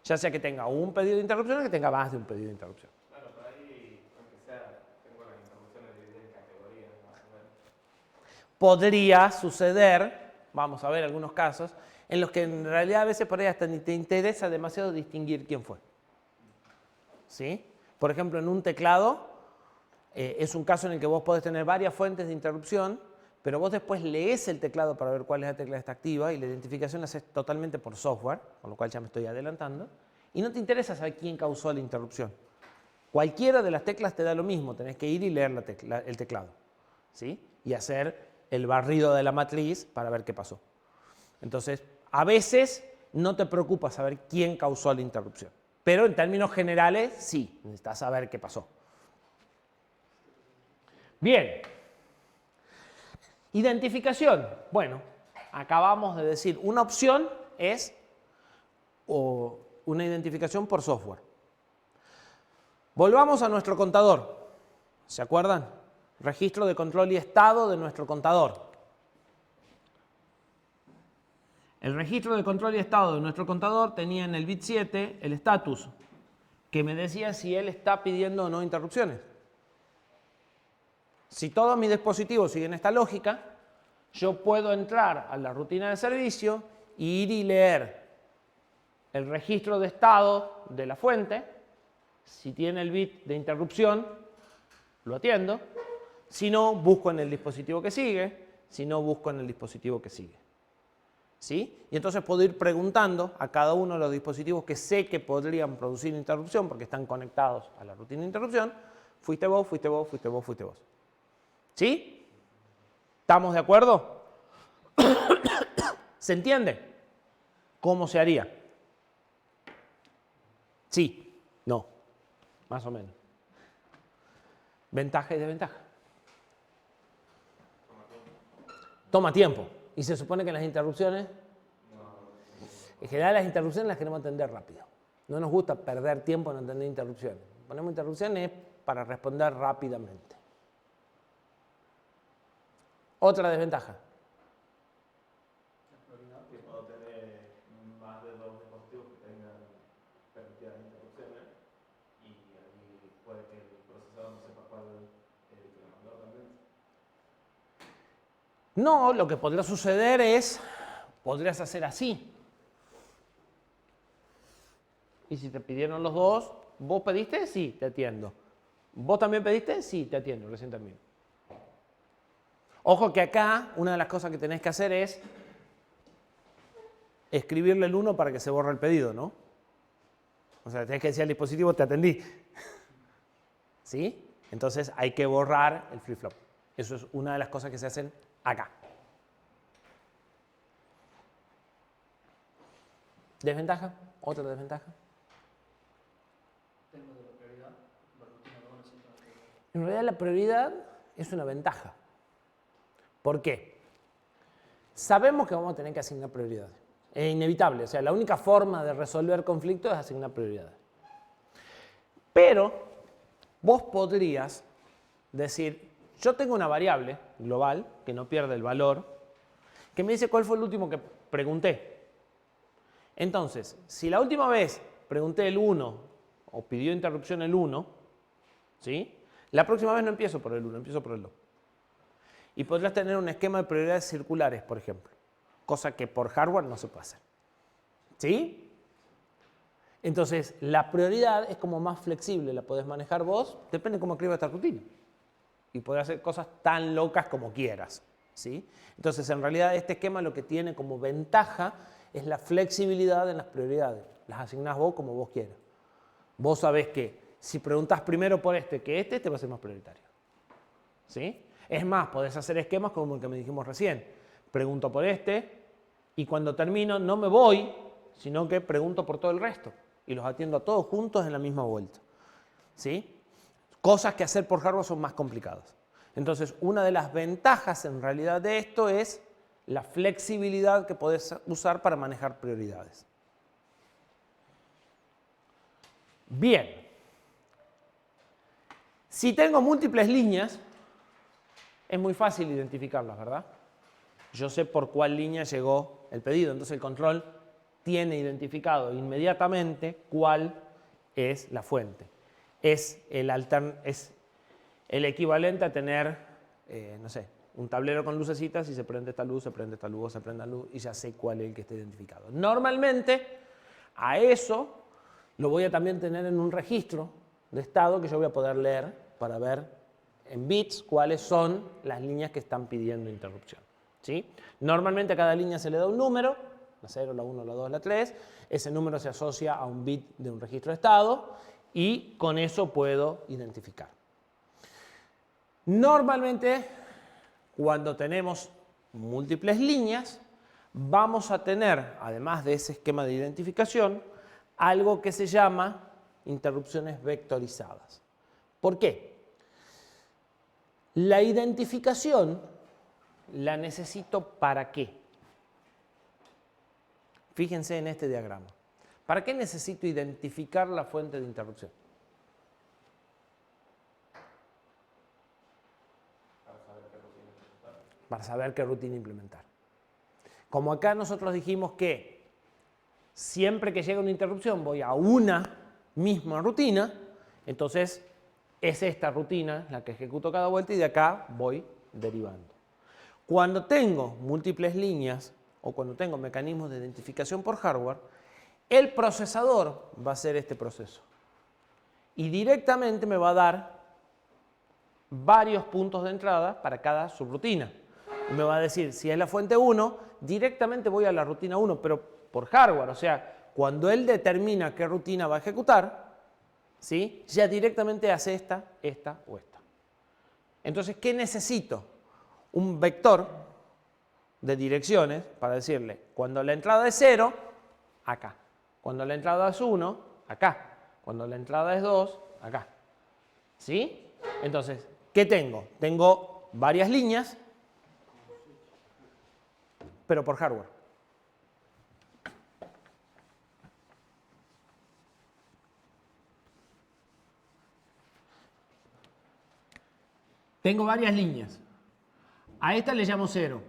ya sea que tenga un pedido de interrupción o que tenga más de un pedido de interrupción. Claro, por ahí, aunque sea, tengo las interrupciones divididas en categorías, más o menos. Podría suceder, vamos a ver algunos casos, en los que en realidad a veces por ahí hasta ni te interesa demasiado distinguir quién fue. ¿Sí? Por ejemplo, en un teclado es un caso en el que vos podés tener varias fuentes de interrupción, pero vos después lees el teclado para ver cuál es la tecla que está activa y la identificación la haces totalmente por software, con lo cual ya me estoy adelantando, y no te interesa saber quién causó la interrupción. Cualquiera de las teclas te da lo mismo, tenés que ir y leer el teclado, ¿sí? Y hacer el barrido de la matriz para ver qué pasó. Entonces, a veces no te preocupa saber quién causó la interrupción, pero en términos generales sí, necesitas saber qué pasó. Bien. Identificación. Bueno, acabamos de decir, una opción es una identificación por software. Volvamos a nuestro contador. ¿Se acuerdan? Registro de control y estado de nuestro contador. El registro de control y estado de nuestro contador tenía en el bit 7 el status, que me decía si él está pidiendo o no interrupciones. Si todos mis dispositivos siguen esta lógica, yo puedo entrar a la rutina de servicio y ir y leer el registro de estado de la fuente. Si tiene el bit de interrupción, lo atiendo. Si no, busco en el dispositivo que sigue. Si no, busco en el dispositivo que sigue. ¿Sí? Y entonces puedo ir preguntando a cada uno de los dispositivos que sé que podrían producir interrupción porque están conectados a la rutina de interrupción. Fuiste vos, fuiste vos, fuiste vos, fuiste vos. ¿Sí? ¿Estamos de acuerdo? ¿Se entiende? ¿Cómo se haría? Sí, no, más o menos. Ventaja y desventaja. Toma tiempo. Y se supone que las interrupciones, en general las interrupciones las queremos atender rápido. No nos gusta perder tiempo en atender interrupciones. Ponemos interrupciones para responder rápidamente. Otra desventaja. Que puedo tener más de 2 dispositivos que tengan permitidas interrupciones y ahí puede que el procesador no sepa cuál es el que lo mandó realmente. No, lo que podría suceder es, podrías hacer así. Y si te pidieron los dos, ¿vos pediste? Sí, te atiendo. ¿Vos también pediste? Sí, te atiendo, recién termino. Ojo que acá una de las cosas que tenés que hacer es escribirle el 1 para que se borre el pedido, ¿no? O sea, tenés que decir al dispositivo, te atendí. ¿Sí? Entonces hay que borrar el flip-flop. Eso es una de las cosas que se hacen acá. ¿Desventaja? ¿Otra desventaja? Tengo de la prioridad, la rutina de una cita. En realidad la prioridad es una ventaja. ¿Por qué? Sabemos que vamos a tener que asignar prioridades. Es inevitable. O sea, la única forma de resolver conflictos es asignar prioridades. Pero vos podrías decir, yo tengo una variable global que no pierde el valor, que me dice cuál fue el último que pregunté. Entonces, si la última vez pregunté el 1 o pidió interrupción el 1, ¿sí? La próxima vez no empiezo por el 1, empiezo por el 2. Y podrás tener un esquema de prioridades circulares, por ejemplo, cosa que por hardware no se puede hacer. ¿Sí? Entonces, la prioridad es como más flexible, la podés manejar vos, depende de cómo escribas esta rutina. Y podés hacer cosas tan locas como quieras. ¿Sí? Entonces, en realidad, este esquema lo que tiene como ventaja es la flexibilidad en las prioridades. Las asignás vos como vos quieras. Vos sabés que si preguntás primero por que este va a ser más prioritario. ¿Sí? Es más, podés hacer esquemas como el que me dijimos recién. Pregunto por y cuando termino no me voy, sino que pregunto por todo el resto. Y los atiendo a todos juntos en la misma vuelta. ¿Sí? Cosas que hacer por hardware son más complicadas. Entonces, una de las ventajas en realidad de esto es la flexibilidad que podés usar para manejar prioridades. Bien. Si tengo múltiples líneas, es muy fácil identificarlas, ¿verdad? Yo sé por cuál línea llegó el pedido, entonces el control tiene identificado inmediatamente cuál es la fuente. Es el equivalente a tener, no sé, un tablero con lucecitas y se prende esta luz, se prende esta luz, se prende la luz y ya sé cuál es el que está identificado. Normalmente, a eso lo voy a también tener en un registro de estado que yo voy a poder leer para ver en bits cuáles son las líneas que están pidiendo interrupción. ¿Sí? Normalmente a cada línea se le da un número, la 0, la 1, la 2, la 3. Ese número se asocia a un bit de un registro de estado y con eso puedo identificar. Normalmente, cuando tenemos múltiples líneas, vamos a tener, además de ese esquema de identificación, algo que se llama interrupciones vectorizadas. ¿Por qué? La identificación la necesito ¿para qué? Fíjense en este diagrama. ¿Para qué necesito identificar la fuente de interrupción? Para saber qué rutina implementar. Como acá nosotros dijimos que siempre que llega una interrupción voy a una misma rutina, entonces es esta rutina la que ejecuto cada vuelta y de acá voy derivando. Cuando tengo múltiples líneas o cuando tengo mecanismos de identificación por hardware, el procesador va a hacer este proceso y directamente me va a dar varios puntos de entrada para cada subrutina. Y me va a decir, si es la fuente 1, directamente voy a la rutina 1, pero por hardware, o sea, cuando él determina qué rutina va a ejecutar, ¿sí? Ya directamente hace esta o esta. Entonces, ¿qué necesito? Un vector de direcciones para decirle, cuando la entrada es 0, acá. Cuando la entrada es 1, acá. Cuando la entrada es 2, acá. ¿Sí? Entonces, ¿qué tengo? Tengo varias líneas, pero por hardware. Tengo varias líneas. A esta le llamo 0,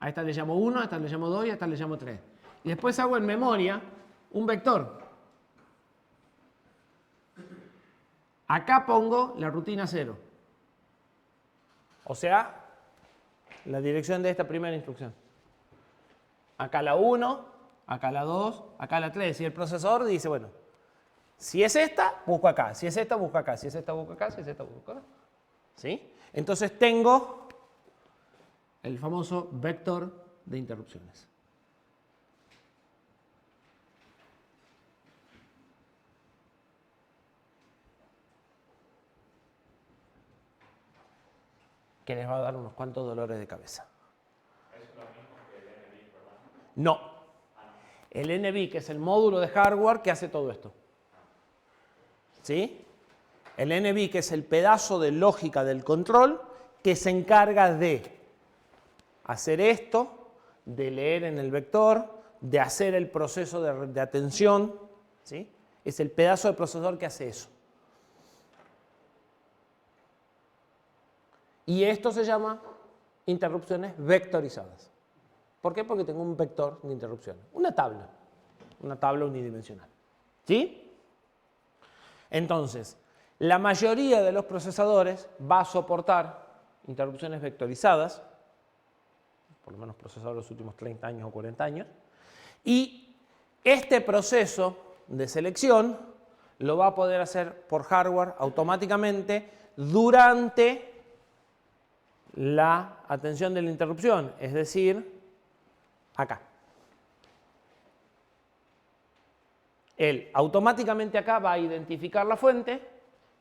a esta le llamo 1, a esta le llamo 2 y a esta le llamo 3. Y después hago en memoria un vector. Acá pongo la rutina 0. O sea, la dirección de esta primera instrucción. Acá la 1, acá la 2, acá la 3. Y el procesador dice, bueno, si es esta, busco acá. Si es esta, busco acá. Si es esta, busco acá. Si es esta, busco acá. ¿Sí? Entonces tengo el famoso vector de interrupciones. Que les va a dar unos cuantos dolores de cabeza. ¿Es lo mismo que el NBIC, verdad? No. El NBIC es el módulo de hardware que hace todo esto. ¿Sí? El NBIC es el pedazo de lógica del control que se encarga de hacer esto, de leer en el vector, de hacer el proceso de atención. ¿Sí? Es el pedazo de procesador que hace eso. Y esto se llama interrupciones vectorizadas. ¿Por qué? Porque tengo un vector de interrupciones. Una tabla unidimensional. ¿Sí? Entonces, La mayoría de los procesadores va a soportar interrupciones vectorizadas, por lo menos procesadores de los últimos 30 años o 40 años, y este proceso de selección lo va a poder hacer por hardware automáticamente durante la atención de la interrupción, es decir, acá. Él automáticamente acá va a identificar la fuente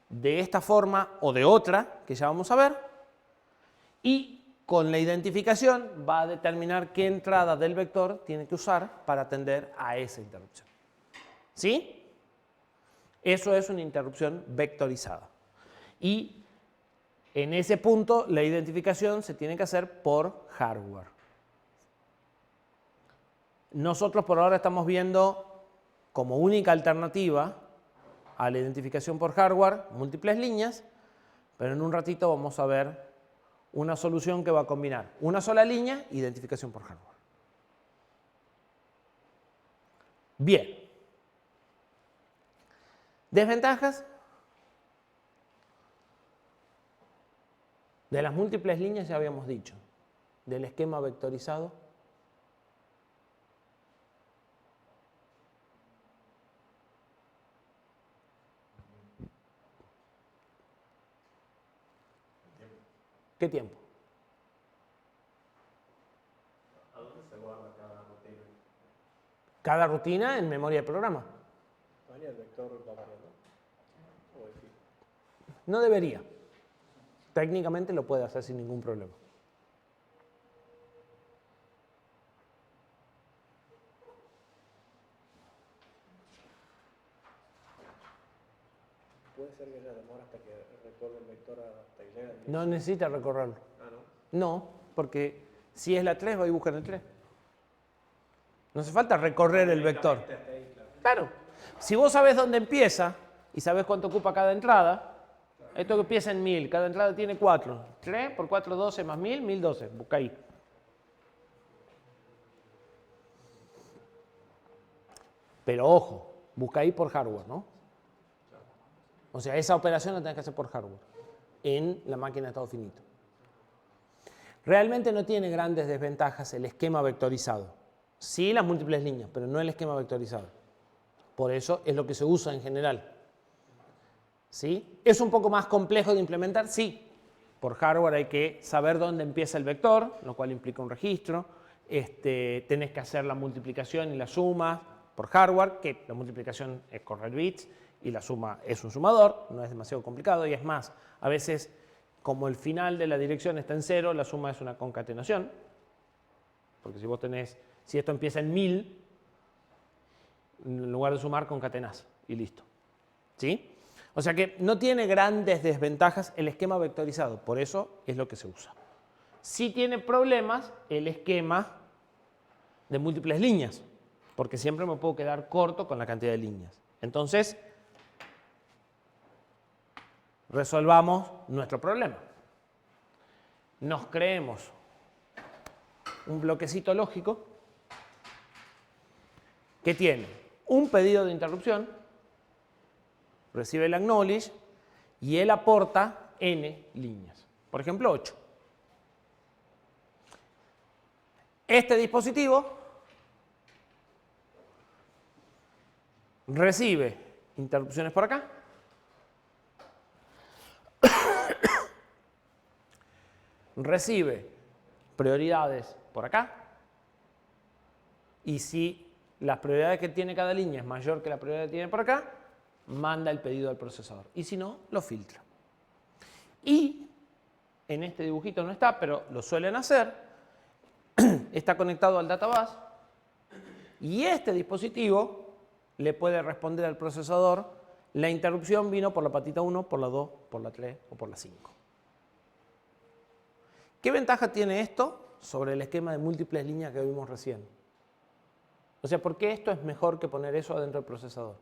de esta forma o de otra, que ya vamos a ver, y con la identificación va a determinar qué entrada del vector tiene que usar para atender a esa interrupción. ¿Sí? Eso es una interrupción vectorizada. Y en ese punto la identificación se tiene que hacer por hardware. Nosotros por ahora estamos viendo como única alternativa a la identificación por hardware múltiples líneas, pero en un ratito vamos a ver una solución que va a combinar una sola línea e identificación por hardware. Bien. Desventajas de las múltiples líneas ya habíamos dicho. Del esquema vectorizado. ¿Qué tiempo? ¿A dónde se guarda cada rutina? Cada rutina en memoria de programa. ¿El vector va variando? ¿O es fijo? No debería. Técnicamente lo puede hacer sin ningún problema. ¿Puede ser que ella demora hasta que recorre el vector hasta que llega al 10? No necesita recorrerlo. Ah, ¿no? No, porque si es la 3 va y busca el 3. No hace falta recorrer el vector. Claro. Si vos sabés dónde empieza y sabés cuánto ocupa cada entrada, esto que empieza en 1000, cada entrada tiene 4. 3 por 4, 12 más 1000, 1012. Busca ahí. Pero ojo, busca ahí por hardware, ¿no? O sea, esa operación la tenés que hacer por hardware en la máquina de estado finito. Realmente no tiene grandes desventajas el esquema vectorizado. Sí las múltiples líneas, pero no el esquema vectorizado. Por eso es lo que se usa en general. ¿Sí? ¿Es un poco más complejo de implementar? Sí. Por hardware hay que saber dónde empieza el vector, lo cual implica un registro. Tenés que hacer la multiplicación y la suma por hardware, que la multiplicación es correr bits y la suma es un sumador, no es demasiado complicado. Y es más, a veces, como el final de la dirección está en 0, la suma es una concatenación. Porque si esto empieza en 1000, en lugar de sumar, concatenás y listo. ¿Sí? O sea que no tiene grandes desventajas el esquema vectorizado, por eso es lo que se usa. Sí tiene problemas el esquema de múltiples líneas, porque siempre me puedo quedar corto con la cantidad de líneas. Entonces, resolvamos nuestro problema. Nos creemos un bloquecito lógico que tiene un pedido de interrupción, recibe el acknowledge y él aporta n líneas. Por ejemplo, 8. Este dispositivo recibe interrupciones por acá, recibe prioridades por acá, y si las prioridades que tiene cada línea es mayor que la prioridad que tiene por acá, manda el pedido al procesador, y si no, lo filtra. Y en este dibujito no está, pero lo suelen hacer, está conectado al databus, y este dispositivo le puede responder al procesador: la interrupción vino por la patita 1, por la 2, por la 3 o por la 5. ¿Qué ventaja tiene esto sobre el esquema de múltiples líneas que vimos recién? O sea, ¿por qué esto es mejor que poner eso adentro del procesador?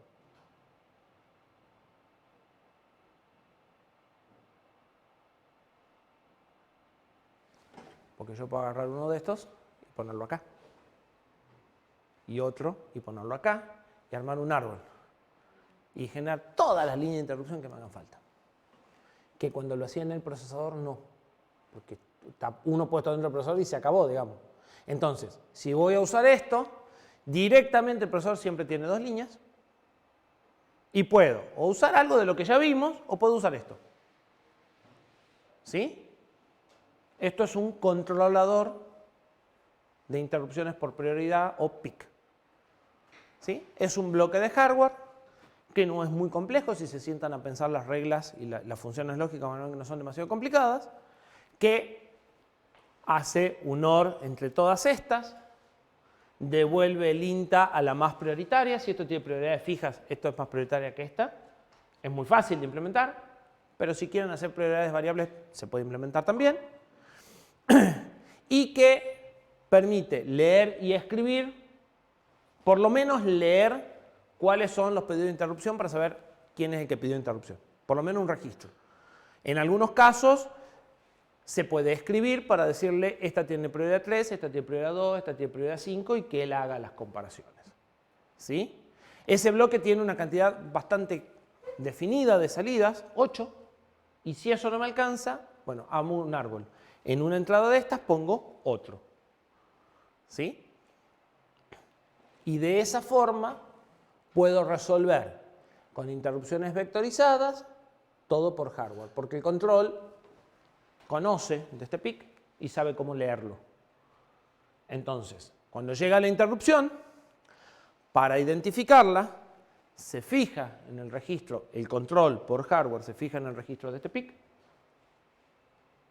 Porque yo puedo agarrar uno de estos y ponerlo acá. Y otro y ponerlo acá y armar un árbol. Y generar todas las líneas de interrupción que me hagan falta. que cuando lo hacía en el procesador no, porque está uno puesto dentro del procesador y se acabó, digamos. Entonces, si voy a usar esto, directamente el procesador siempre tiene dos líneas y puedo o usar algo de lo que ya vimos o puedo usar esto. ¿Sí? Esto es un controlador de interrupciones por prioridad o PIC. ¿Sí? Es un bloque de hardware que no es muy complejo si se sientan a pensar las reglas y las funciones lógicas que no son demasiado complicadas, que hace un OR entre todas estas, devuelve el INTA a la más prioritaria. Si esto tiene prioridades fijas, esto es más prioritaria que esta. Es muy fácil de implementar, pero si quieren hacer prioridades variables, se puede implementar también. Y que permite leer y escribir, por lo menos leer cuáles son los pedidos de interrupción para saber quién es el que pidió interrupción. Por lo menos un registro. En algunos casos se puede escribir para decirle esta tiene prioridad 3, esta tiene prioridad 2, esta tiene prioridad 5 y que él haga las comparaciones. ¿Sí? Ese bloque tiene una cantidad bastante definida de salidas, 8, y si eso no me alcanza, bueno, hago un árbol. En una entrada de estas pongo otro. ¿Sí? Y de esa forma puedo resolver con interrupciones vectorizadas todo por hardware, porque el control conoce de este PIC y sabe cómo leerlo. Entonces, cuando llega la interrupción, para identificarla, se fija en el registro, el control por hardware se fija en el registro de este PIC,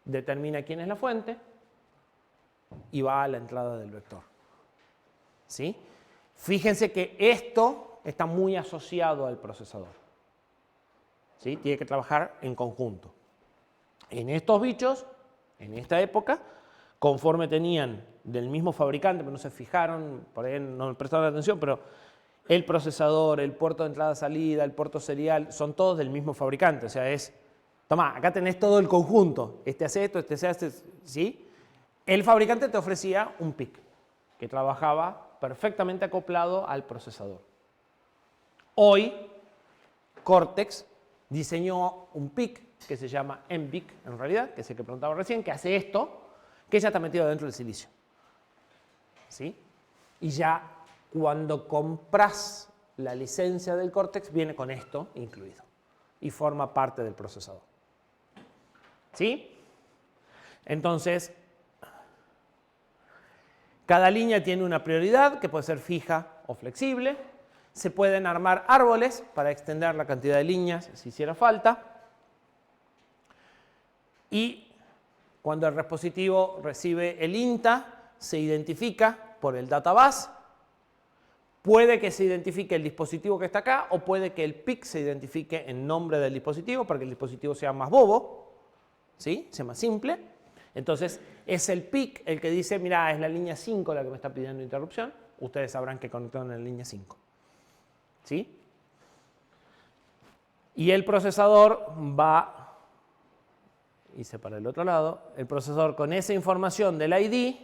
determina quién es la fuente y va a la entrada del vector. ¿Sí? Fíjense que esto está muy asociado al procesador. ¿Sí? Tiene que trabajar en conjunto. En estos bichos, en esta época, conforme tenían del mismo fabricante, pero no se fijaron, por ahí no me prestaron atención, pero el procesador, el puerto de entrada-salida, el puerto serial, son todos del mismo fabricante. O sea, es, toma, acá tenés todo el conjunto. Este hace esto, este hace esto, ¿sí? El fabricante te ofrecía un PIC que trabajaba perfectamente acoplado al procesador. Hoy, Cortex diseñó un PIC que se llama MPIC, en realidad, que es el que preguntaba recién, que hace esto, que ya está metido dentro del silicio. ¿Sí? Y ya cuando compras la licencia del Cortex, viene con esto incluido y forma parte del procesador. ¿Sí? Entonces, cada línea tiene una prioridad que puede ser fija o flexible. Se pueden armar árboles para extender la cantidad de líneas si hiciera falta. Y cuando el dispositivo recibe el INTA, se identifica por el databus. Puede que se identifique el dispositivo que está acá o puede que el PIC se identifique en nombre del dispositivo para que el dispositivo sea más bobo, ¿sí? Sea más simple. Entonces, es el PIC el que dice, mira, es la línea 5 la que me está pidiendo interrupción. Ustedes sabrán que conectaron en la línea 5. ¿Sí? Y el procesador va, hice para el otro lado, el procesador con esa información del ID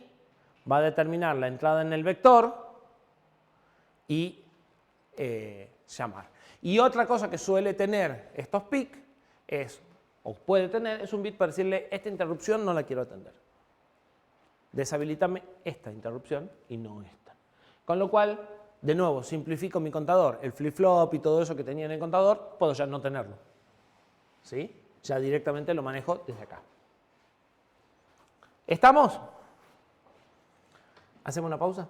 va a determinar la entrada en el vector y llamar. Y otra cosa que suele tener estos PIC es, o puede tener, es un bit para decirle, esta interrupción no la quiero atender. Deshabilítame esta interrupción y no esta. Con lo cual, de nuevo, simplifico mi contador. El flip-flop y todo eso que tenía en el contador, puedo ya no tenerlo. ¿Sí? Ya directamente lo manejo desde acá. ¿Estamos? ¿Hacemos una pausa?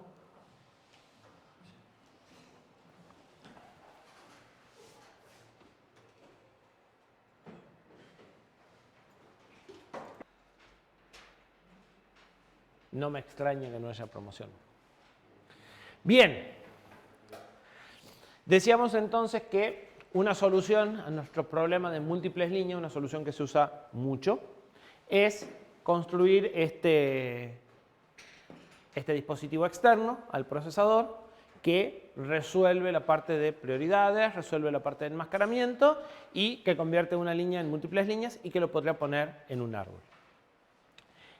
No me extraña que no haya promoción. Bien. Decíamos entonces que una solución a nuestro problema de múltiples líneas, una solución que se usa mucho, es construir este dispositivo externo al procesador que resuelve la parte de prioridades, resuelve la parte de enmascaramiento y que convierte una línea en múltiples líneas y que lo podría poner en un árbol.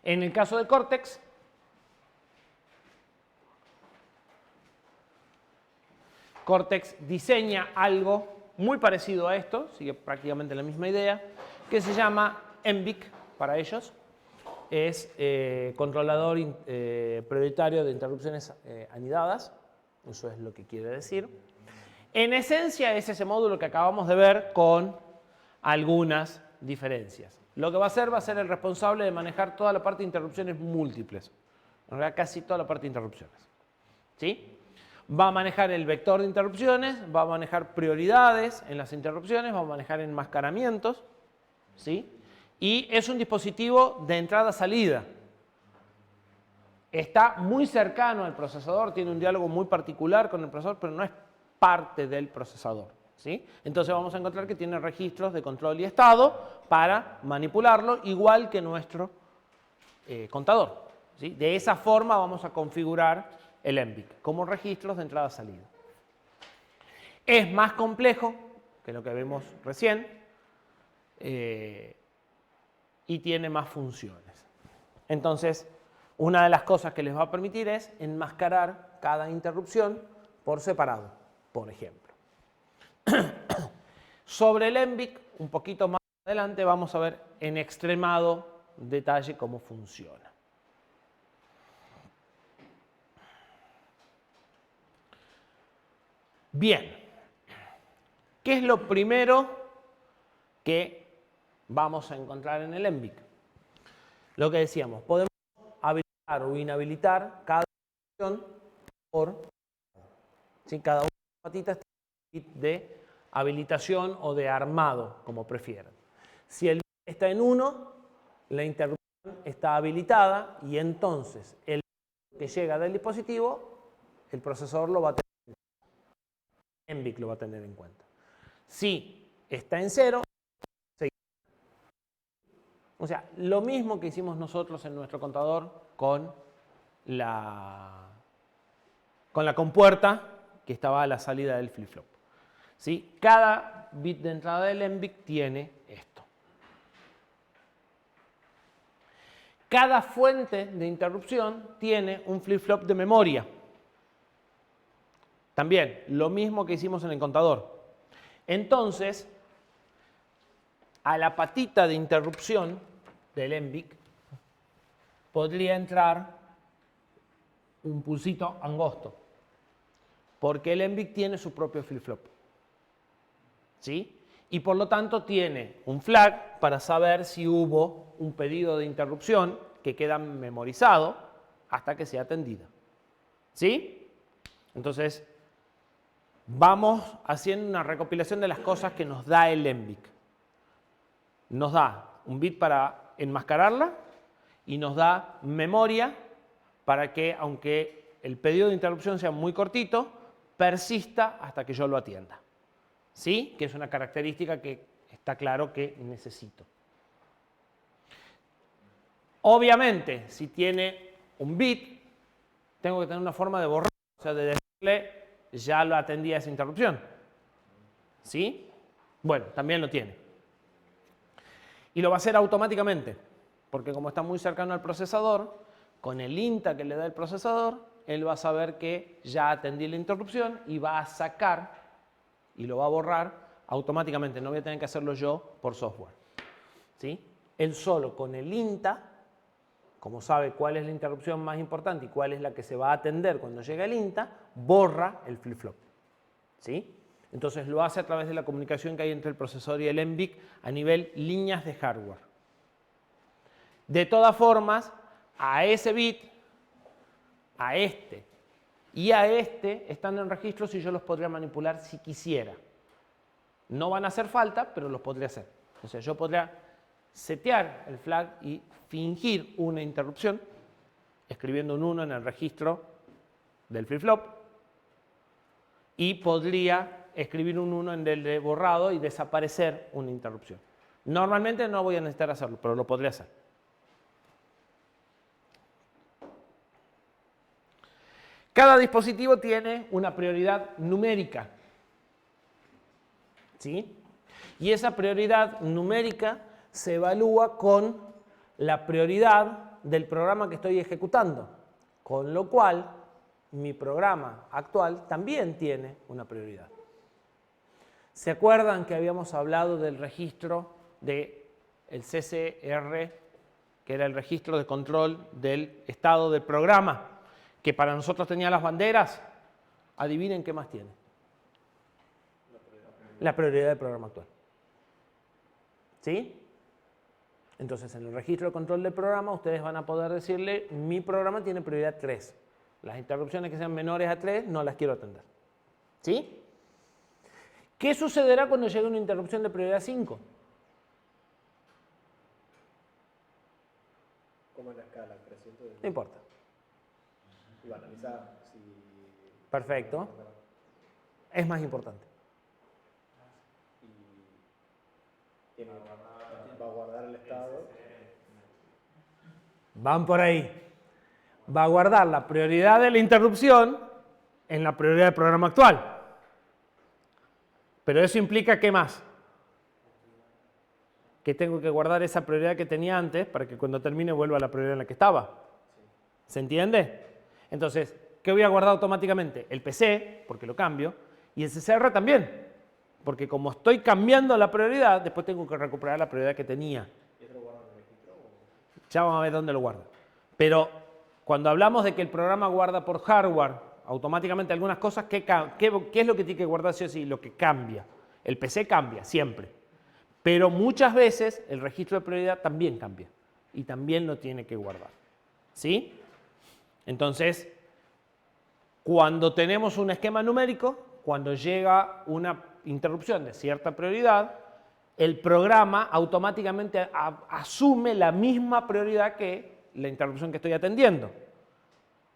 En el caso de Cortex, Cortex diseña algo muy parecido a esto, sigue prácticamente la misma idea, que se llama MBIC para ellos. Es controlador prioritario de interrupciones anidadas. Eso es lo que quiere decir. En esencia es ese módulo que acabamos de ver con algunas diferencias. Lo que va a ser el responsable de manejar toda la parte de interrupciones múltiples. En realidad casi toda la parte de interrupciones. ¿Sí? Va a manejar el vector de interrupciones, va a manejar prioridades en las interrupciones, va a manejar enmascaramientos. ¿Sí? Y es un dispositivo de entrada-salida. Está muy cercano al procesador, tiene un diálogo muy particular con el procesador, pero no es parte del procesador. ¿Sí? Entonces vamos a encontrar que tiene registros de control y estado para manipularlo, igual que nuestro contador. ¿Sí? De esa forma vamos a configurar el MBIC, como registros de entrada-salida. Es más complejo que lo que vimos recién y tiene más funciones. Entonces, una de las cosas que les va a permitir es enmascarar cada interrupción por separado, por ejemplo. Sobre el MBIC, un poquito más adelante, vamos a ver en extremado detalle cómo funciona. Bien, ¿qué es lo primero que vamos a encontrar en el MBIC? Lo que decíamos, podemos habilitar o inhabilitar cada opción por, ¿sí? Cada una de las patitas tiene un bit de habilitación o de armado, como prefieran. Si el bit está en 1, la interrupción está habilitada y entonces el bit que llega del dispositivo, el procesador lo va a tener en cuenta. MBIC lo va a tener en cuenta. Si está en 0, o sea, lo mismo que hicimos nosotros en nuestro contador con la compuerta que estaba a la salida del flip-flop. ¿Sí? Cada bit de entrada del MBIC tiene esto. Cada fuente de interrupción tiene un flip-flop de memoria. También, lo mismo que hicimos en el contador. Entonces, a la patita de interrupción del MBIC podría entrar un pulsito angosto, porque el MBIC tiene su propio flip-flop. ¿Sí? Y por lo tanto tiene un flag para saber si hubo un pedido de interrupción que queda memorizado hasta que sea atendida. ¿Sí? Entonces, vamos haciendo una recopilación de las cosas que nos da el MBIC. Nos da un bit para enmascararla y nos da memoria para que, aunque el pedido de interrupción sea muy cortito, persista hasta que yo lo atienda. ¿Sí? Que es una característica que está claro que necesito. Obviamente, si tiene un bit, tengo que tener una forma de borrar, o sea, de decirle, ya lo atendí a esa interrupción. ¿Sí? Bueno, también lo tiene. Y lo va a hacer automáticamente, porque como está muy cercano al procesador, con el INTA que le da el procesador, él va a saber que ya atendí la interrupción y va a sacar y lo va a borrar automáticamente. No voy a tener que hacerlo yo por software. ¿Sí? Él solo con el INTA, como sabe cuál es la interrupción más importante y cuál es la que se va a atender cuando llega el INTA, borra el flip-flop. ¿Sí? Entonces lo hace a través de la comunicación que hay entre el procesador y el MBIC a nivel líneas de hardware. De todas formas, a ese bit, a este y a este están en registros y yo los podría manipular si quisiera. No van a hacer falta, pero los podría hacer. O sea, yo podría setear el flag y fingir una interrupción escribiendo un 1 en el registro del flip-flop y podría escribir un 1 en el de borrado y desaparecer una interrupción. Normalmente no voy a necesitar hacerlo, pero lo podría hacer. Cada dispositivo tiene una prioridad numérica. ¿Sí? Y esa prioridad numérica se evalúa con la prioridad del programa que estoy ejecutando. Con lo cual, mi programa actual también tiene una prioridad. ¿Se acuerdan que habíamos hablado del registro de el CCR, que era el registro de control del estado del programa, que para nosotros tenía las banderas. Adivinen qué más tiene. La prioridad del programa actual. ¿Sí? Entonces, en el registro de control del programa, ustedes van a poder decirle, mi programa tiene prioridad 3. Las interrupciones que sean menores a 3 no las quiero atender. ¿Sí? ¿Qué sucederá cuando llegue una interrupción de prioridad 5? ¿Cómo es la escala? ¿Creciente? No importa. Y va a analizar si... Perfecto. Es más importante. Y va a guardar el estado. Van por ahí. Va a guardar la prioridad de la interrupción en la prioridad del programa actual. Pero eso implica, ¿qué más? Que tengo que guardar esa prioridad que tenía antes para que cuando termine vuelva a la prioridad en la que estaba. ¿Se entiende? Entonces, ¿qué voy a guardar automáticamente? El PC, porque lo cambio, y el CCR también. Porque como estoy cambiando la prioridad, después tengo que recuperar la prioridad que tenía. ¿Y eso lo guarda en el registro? Ya vamos a ver dónde lo guarda. Pero cuando hablamos de que el programa guarda por hardware automáticamente algunas cosas, ¿qué es lo que tiene que guardar sí o sí? Lo que cambia. El PC cambia, siempre. Pero muchas veces el registro de prioridad también cambia. Y también lo tiene que guardar. ¿Sí? Entonces, cuando tenemos un esquema numérico, cuando llega una interrupción de cierta prioridad, el programa automáticamente asume la misma prioridad que la interrupción que estoy atendiendo,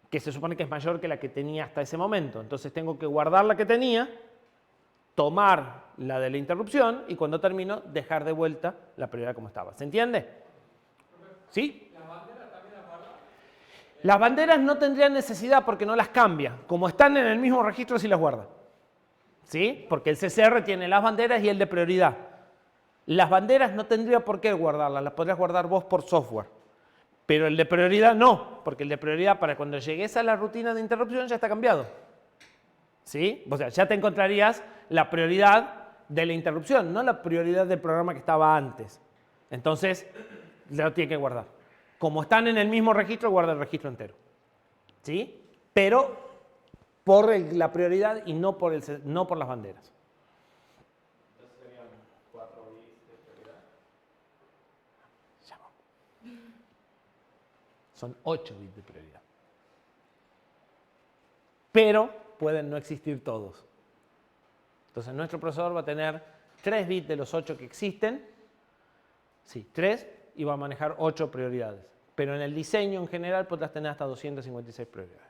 que se supone que es mayor que la que tenía hasta ese momento. Entonces tengo que guardar la que tenía, tomar la de la interrupción y cuando termino dejar de vuelta la prioridad como estaba. ¿Se entiende? ¿Sí? ¿Las banderas también las guarda? Las banderas no tendrían necesidad porque no las cambia. Como están en el mismo registro, sí las guarda. ¿Sí? Porque el CCR tiene las banderas y el de prioridad. Las banderas no tendría por qué guardarlas, las podrías guardar vos por software. Pero el de prioridad no, porque el de prioridad para cuando llegues a la rutina de interrupción ya está cambiado. ¿Sí? O sea, ya te encontrarías la prioridad de la interrupción, no la prioridad del programa que estaba antes. Entonces, lo tiene que guardar. Como están en el mismo registro, guarda el registro entero. ¿Sí? Pero por la prioridad y no por las banderas. Entonces serían 4 bits de prioridad. Son 8 bits de prioridad. Pero pueden no existir todos. Entonces nuestro procesador va a tener 3 bits de los 8 que existen. Sí, 3 y va a manejar 8 prioridades. Pero en el diseño en general podrás tener hasta 256 prioridades.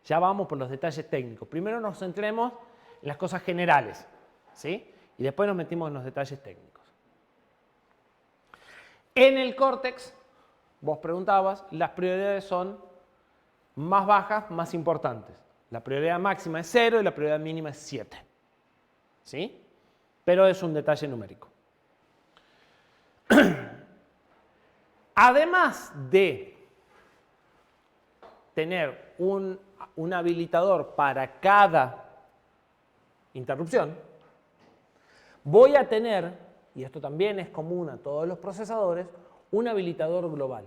Ya vamos por los detalles técnicos. Primero nos centremos en las cosas generales, ¿sí? Y después nos metimos en los detalles técnicos. En el Cortex, vos preguntabas, las prioridades son más bajas, más importantes. La prioridad máxima es 0 y la prioridad mínima es 7. ¿Sí? Pero es un detalle numérico. Además de tener un habilitador para cada interrupción, voy a tener, y esto también es común a todos los procesadores, un habilitador global.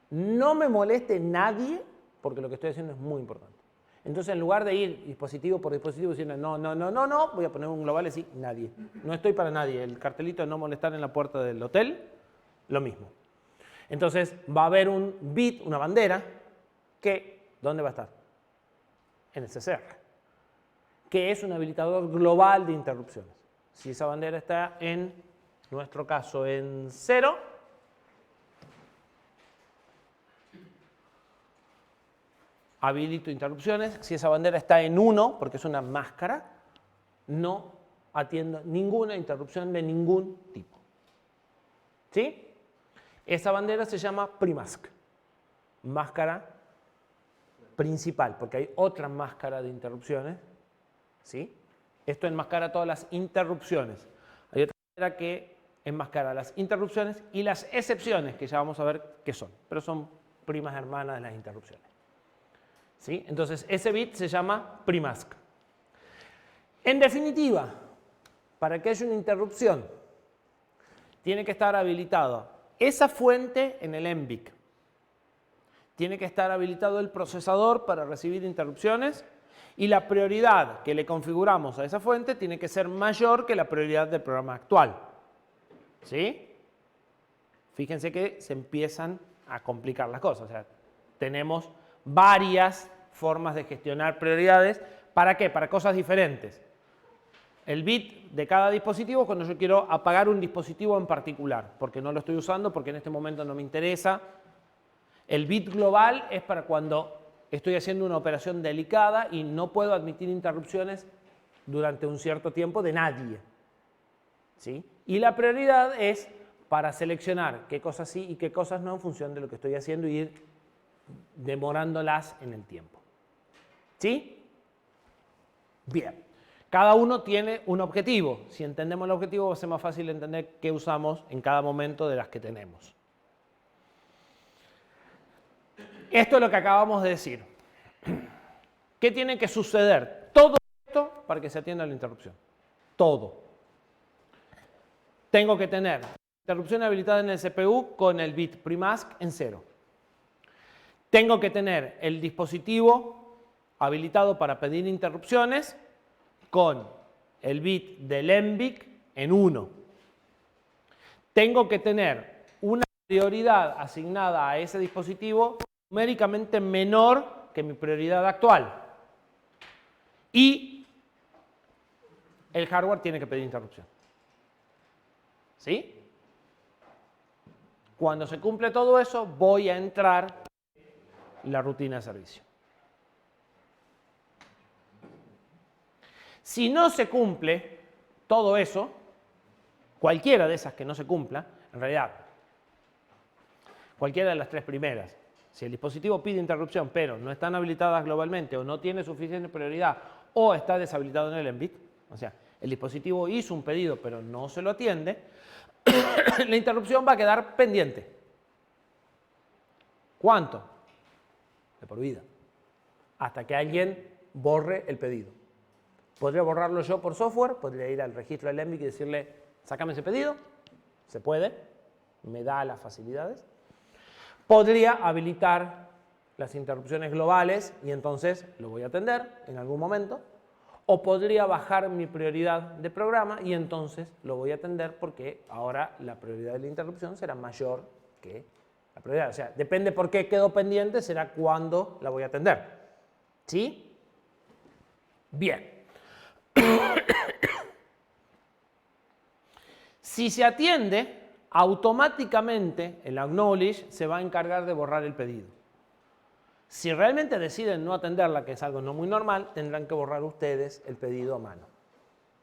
No me moleste nadie, porque lo que estoy haciendo es muy importante. Entonces, en lugar de ir dispositivo por dispositivo diciendo no, voy a poner un global y decir nadie. No estoy para nadie. El cartelito de no molestar en la puerta del hotel, lo mismo. Entonces, va a haber un bit, una bandera, que, ¿dónde va a estar? En el CCR, que es un habilitador global de interrupciones. Si esa bandera está en nuestro caso en 0, habilito interrupciones. Si esa bandera está en 1, porque es una máscara, no atiendo ninguna interrupción de ningún tipo. ¿Sí? Esa bandera se llama PRIMASK, máscara principal, porque hay otra máscara de interrupciones. ¿Sí? Esto enmascara todas las interrupciones. Hay otra manera que enmascara las interrupciones y las excepciones, que ya vamos a ver qué son, pero son primas hermanas de las interrupciones. ¿Sí? Entonces, ese bit se llama PRIMASK. En definitiva, para que haya una interrupción tiene que estar habilitada esa fuente en el MBIC. Tiene que estar habilitado el procesador para recibir interrupciones y la prioridad que le configuramos a esa fuente tiene que ser mayor que la prioridad del programa actual. ¿Sí? Fíjense que se empiezan a complicar las cosas. O sea, tenemos varias formas de gestionar prioridades. ¿Para qué? Para cosas diferentes. El bit de cada dispositivo cuando yo quiero apagar un dispositivo en particular, porque no lo estoy usando, porque en este momento no me interesa. El bit global es para cuando estoy haciendo una operación delicada y no puedo admitir interrupciones durante un cierto tiempo de nadie. ¿Sí? Y la prioridad es para seleccionar qué cosas sí y qué cosas no en función de lo que estoy haciendo y ir demorándolas en el tiempo. ¿Sí? Bien. Cada uno tiene un objetivo. Si entendemos el objetivo va a ser más fácil entender qué usamos en cada momento de las que tenemos. Esto es lo que acabamos de decir. ¿Qué tiene que suceder? Todo esto para que se atienda la interrupción. Todo. Tengo que tener interrupción habilitada en el CPU con el bit primask en 0. Tengo que tener el dispositivo habilitado para pedir interrupciones con el bit del MBIC en 1. Tengo que tener una prioridad asignada a ese dispositivo numéricamente menor que mi prioridad actual. Y el hardware tiene que pedir interrupción. ¿Sí? Cuando se cumple todo eso, voy a entrar en la rutina de servicio. Si no se cumple todo eso, cualquiera de esas que no se cumpla, en realidad, cualquiera de las tres primeras, si el dispositivo pide interrupción pero no están habilitadas globalmente o no tiene suficiente prioridad o está deshabilitado en el MBIC, o sea, el dispositivo hizo un pedido pero no se lo atiende, la interrupción va a quedar pendiente. ¿Cuánto? De por vida. Hasta que alguien borre el pedido. Podría borrarlo yo por software, podría ir al registro del MBIC y decirle, sácame ese pedido. Se puede, me da las facilidades. Podría habilitar las interrupciones globales y entonces lo voy a atender en algún momento. O podría bajar mi prioridad de programa y entonces lo voy a atender porque ahora la prioridad de la interrupción será mayor que la prioridad. O sea, depende por qué quedó pendiente, será cuándo la voy a atender. ¿Sí? Bien. Si se atiende, automáticamente el acknowledge se va a encargar de borrar el pedido. Si realmente deciden no atenderla, que es algo no muy normal, tendrán que borrar ustedes el pedido a mano,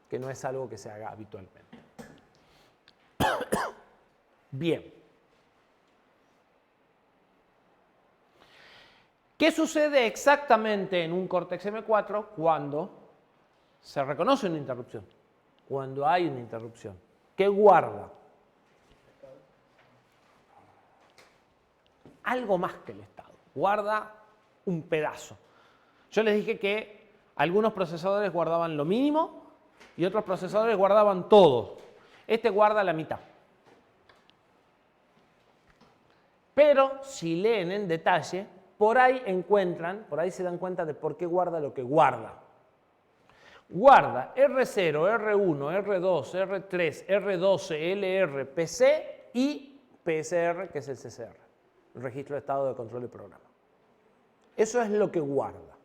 que no es algo que se haga habitualmente. Bien. ¿Qué sucede exactamente en un Cortex M4 cuando se reconoce una interrupción? Cuando hay una interrupción. ¿Qué guarda? Algo más que el estado. Guarda un pedazo. Yo les dije que algunos procesadores guardaban lo mínimo y otros procesadores guardaban todo. Este guarda la mitad. Pero si leen en detalle, por ahí encuentran, por ahí se dan cuenta de por qué guarda lo que guarda. Guarda R0, R1, R2, R3, R12, LR, PC y PSR, que es el CCR, el Registro de Estado de Control de Programa. Eso es lo que guarda.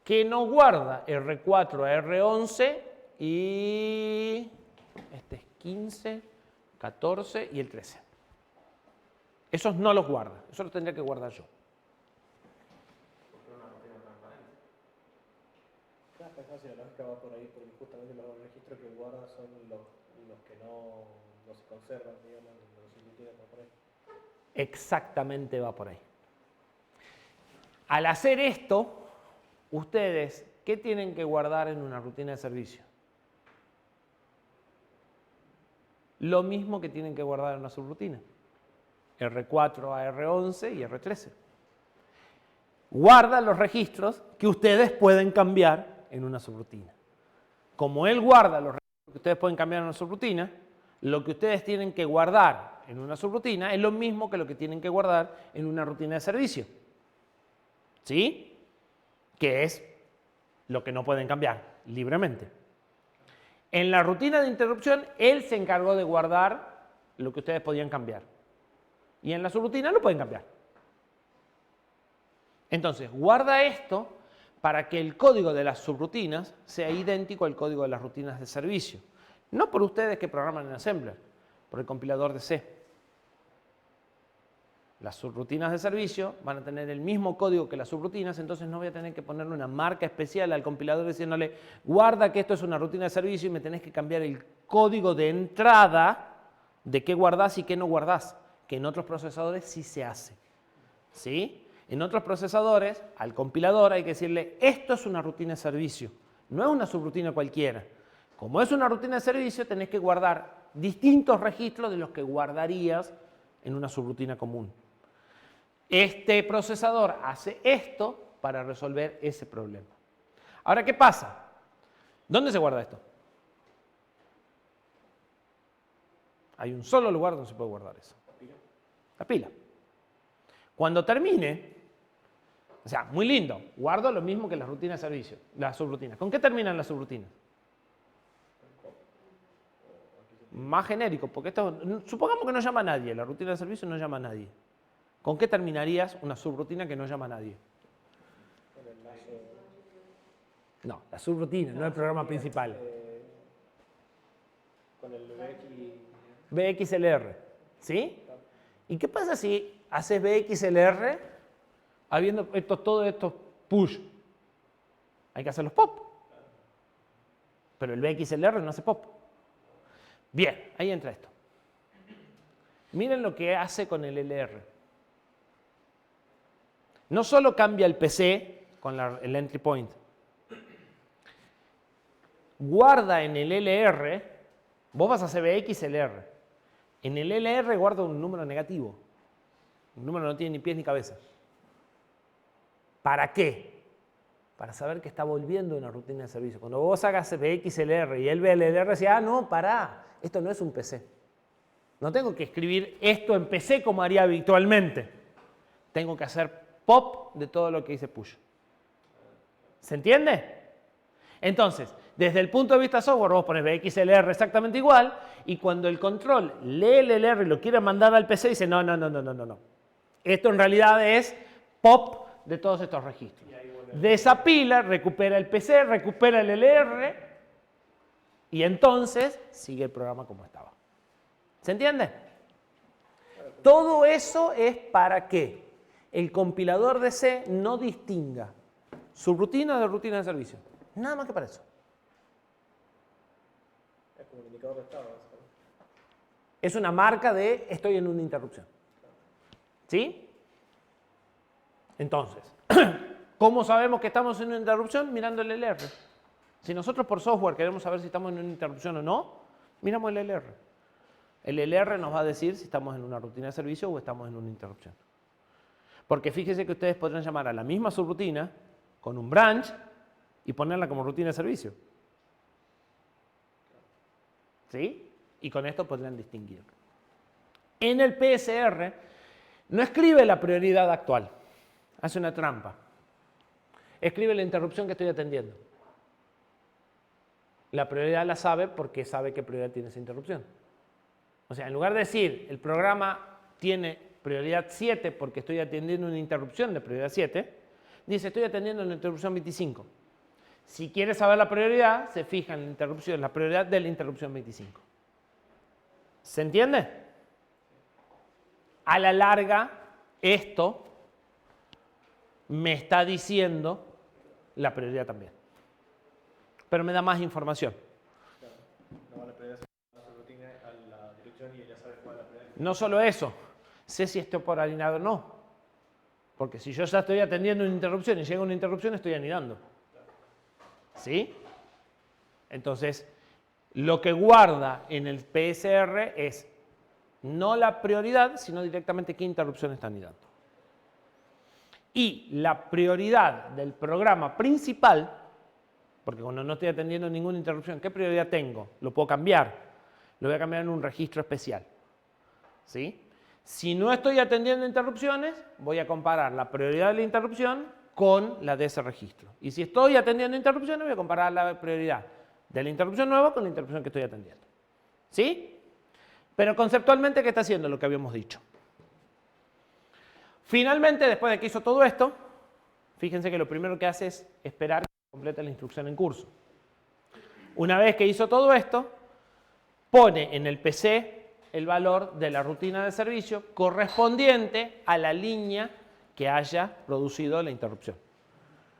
Que no guarda R4 a R11 y este es 15, 14 y el 13. Esos no los guarda, eso los tendría que guardar yo. Es fácil, la lógica va por ahí, porque justamente los registros que guarda son los que no se conservan, digamos, los circuitos por ahí. Exactamente va por ahí. Al hacer esto, ustedes, ¿qué tienen que guardar en una rutina de servicio? Lo mismo que tienen que guardar en una subrutina. R4 a R11 y R13. Guarda los registros que ustedes pueden cambiar en una subrutina. Como él guarda los registros que ustedes pueden cambiar en una subrutina, lo que ustedes tienen que guardar en una subrutina es lo mismo que lo que tienen que guardar en una rutina de servicio. ¿Sí? Que es lo que no pueden cambiar libremente. En la rutina de interrupción, él se encargó de guardar lo que ustedes podían cambiar. Y en la subrutina lo pueden cambiar. Entonces, guarda esto para que el código de las subrutinas sea idéntico al código de las rutinas de servicio. No por ustedes que programan en Assembler, por el compilador de C. Las subrutinas de servicio van a tener el mismo código que las subrutinas, entonces no voy a tener que ponerle una marca especial al compilador diciéndole, guarda que esto es una rutina de servicio y me tenés que cambiar el código de entrada de qué guardás y qué no guardás, que en otros procesadores sí se hace. ¿Sí? En otros procesadores, al compilador hay que decirle, esto es una rutina de servicio, no es una subrutina cualquiera. Como es una rutina de servicio, tenés que guardar distintos registros de los que guardarías en una subrutina común. Este procesador hace esto para resolver ese problema. Ahora, ¿qué pasa? ¿Dónde se guarda esto? Hay un solo lugar donde se puede guardar eso. La pila. Cuando termine, o sea, muy lindo, guardo lo mismo que las rutinas de servicio, las subrutinas. ¿Con qué terminan las subrutinas? Más genérico, porque esto, supongamos que no llama a nadie, la rutina de servicio no llama a nadie. ¿Con qué terminarías una subrutina que no llama a nadie? No, la subrutina, no el programa principal. Con el BXLR, ¿sí? ¿Y qué pasa si haces BXLR habiendo todos estos push? Hay que hacerlos pop. Pero el BXLR no hace pop. Bien, ahí entra esto. Miren lo que hace con el LR. No solo cambia el PC con el entry point. Guarda en el LR, vos vas a hacer BXLR. En el LR guarda un número negativo. Un número no tiene ni pies ni cabeza. ¿Para qué? Para saber que está volviendo una rutina de servicio. Cuando vos hagas BXLR y él ve el LR, dice, ah, no, pará, esto no es un PC. No tengo que escribir esto en PC como haría habitualmente. Tengo que hacer pop de todo lo que dice push. ¿Se entiende? Entonces, desde el punto de vista software, vos pones BXLR exactamente igual y cuando el control lee el LR y lo quiere mandar al PC, dice, no. Esto en realidad es pop de todos estos registros. De esa pila recupera el PC, recupera el LR y entonces sigue el programa como estaba. ¿Se entiende? Todo eso es para que el compilador de C no distinga subrutina de rutina de servicio. Nada más que para eso. El comunicador de estado. Es una marca de estoy en una interrupción. ¿Sí? Entonces, ¿cómo sabemos que estamos en una interrupción? Mirando el LR. Si nosotros por software queremos saber si estamos en una interrupción o no, miramos el LR. El LR nos va a decir si estamos en una rutina de servicio o estamos en una interrupción. Porque fíjense que ustedes podrían llamar a la misma subrutina con un branch y ponerla como rutina de servicio. ¿Sí? Y con esto podrían distinguir. En el PSR no escribe la prioridad actual. Hace una trampa. Escribe la interrupción que estoy atendiendo. La prioridad la sabe porque sabe qué prioridad tiene esa interrupción. O sea, en lugar de decir el programa tiene prioridad 7 porque estoy atendiendo una interrupción de prioridad 7, dice estoy atendiendo una interrupción 25. Si quiere saber la prioridad, se fija en la prioridad de la interrupción 25. ¿Se entiende? A la larga, esto me está diciendo la prioridad también. Pero me da más información. No vale prioridad a la subrutina, a la dirección y ella sabe cuál es la prioridad. No solo eso, sé si estoy por anidado o no. Porque si yo ya estoy atendiendo una interrupción y llega una interrupción, estoy anidando. ¿Sí? Entonces, lo que guarda en el PSR es no la prioridad, sino directamente qué interrupción está anidando. Y la prioridad del programa principal, porque cuando no estoy atendiendo ninguna interrupción, ¿qué prioridad tengo? Lo puedo cambiar. lo voy a cambiar en un registro especial. ¿Sí? Si no estoy atendiendo interrupciones, voy a comparar la prioridad de la interrupción con la de ese registro. Y si estoy atendiendo interrupciones, voy a comparar la prioridad de la interrupción nueva con la interrupción que estoy atendiendo. ¿Sí? Pero conceptualmente, ¿qué está haciendo? Lo que habíamos dicho. Finalmente, después de que hizo todo esto, fíjense que lo primero que hace es esperar que complete la instrucción en curso. Una vez que hizo todo esto, pone en el PC el valor de la rutina de servicio correspondiente a la línea que haya producido la interrupción.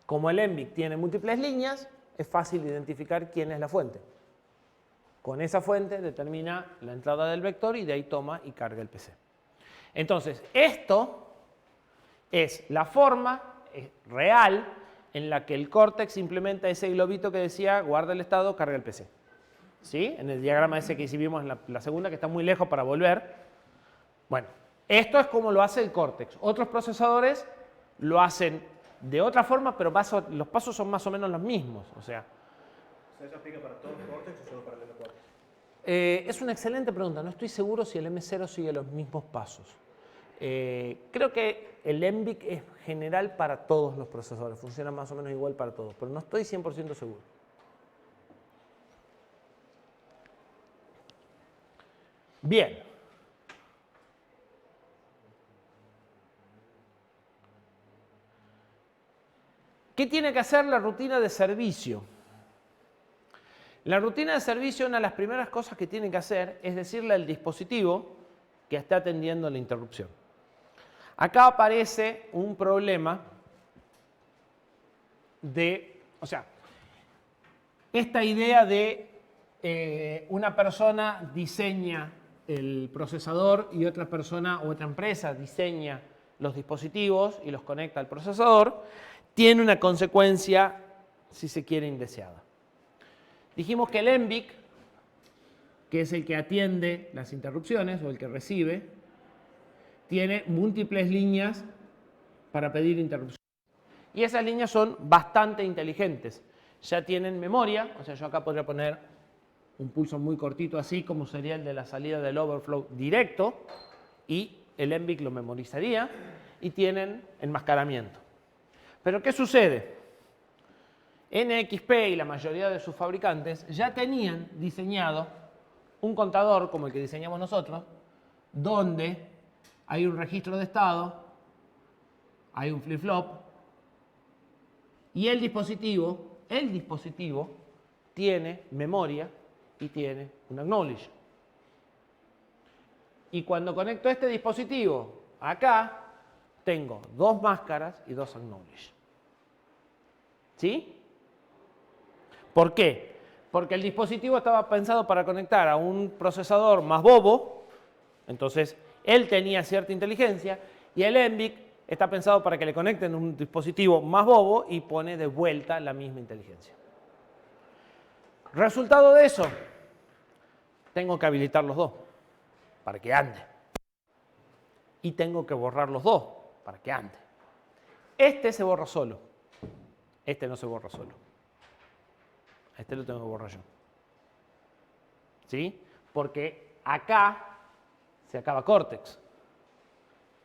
Como el MVIC tiene múltiples líneas, es fácil identificar quién es la fuente. Con esa fuente determina la entrada del vector y de ahí toma y carga el PC. Entonces, esto es la forma real en la que el Cortex implementa ese globito que decía guarda el estado, carga el PC. ¿Sí? En el diagrama ese que vimos en la segunda, que está muy lejos para volver. Bueno, esto es como lo hace el Cortex. Otros procesadores lo hacen de otra forma, pero los pasos son más o menos los mismos. O sea, ¿Eso aplica para todos los Cortex o solo para el M4? Es una excelente pregunta. No estoy seguro si el M0 sigue los mismos pasos. Creo que el MVIC es general para todos los procesadores. Funciona más o menos igual para todos, pero no estoy 100% seguro. Bien. ¿Qué tiene que hacer la rutina de servicio? La rutina de servicio, una de las primeras cosas que tiene que hacer es decirle al dispositivo que está atendiendo la interrupción. Acá aparece un problema de, esta idea de una persona diseña el procesador y otra persona o otra empresa diseña los dispositivos y los conecta al procesador, tiene una consecuencia, si se quiere, indeseada. Dijimos que el MVIC, que es el que atiende las interrupciones o el que recibe, tiene múltiples líneas para pedir interrupción. Y esas líneas son bastante inteligentes. Ya tienen memoria, o sea, yo acá podría poner un pulso muy cortito así, como sería el de la salida del overflow directo, y el MVIC lo memorizaría, y tienen enmascaramiento. Pero ¿qué sucede? NXP y la mayoría de sus fabricantes ya tenían diseñado un contador como el que diseñamos nosotros, donde hay un registro de estado, hay un flip-flop, y el dispositivo tiene memoria y tiene un acknowledge. Y cuando conecto este dispositivo acá, tengo dos máscaras y dos acknowledge. ¿Sí? ¿Por qué? Porque el dispositivo estaba pensado para conectar a un procesador más bobo, entonces él tenía cierta inteligencia, y el MVIC está pensado para que le conecten un dispositivo más bobo y pone de vuelta la misma inteligencia. Resultado de eso, tengo que habilitar los dos para que ande. Y tengo que borrar los dos para que ande. Este se borra solo. Este no se borra solo. Este lo tengo que borrar yo. ¿Sí? Porque acá se acaba Cortex.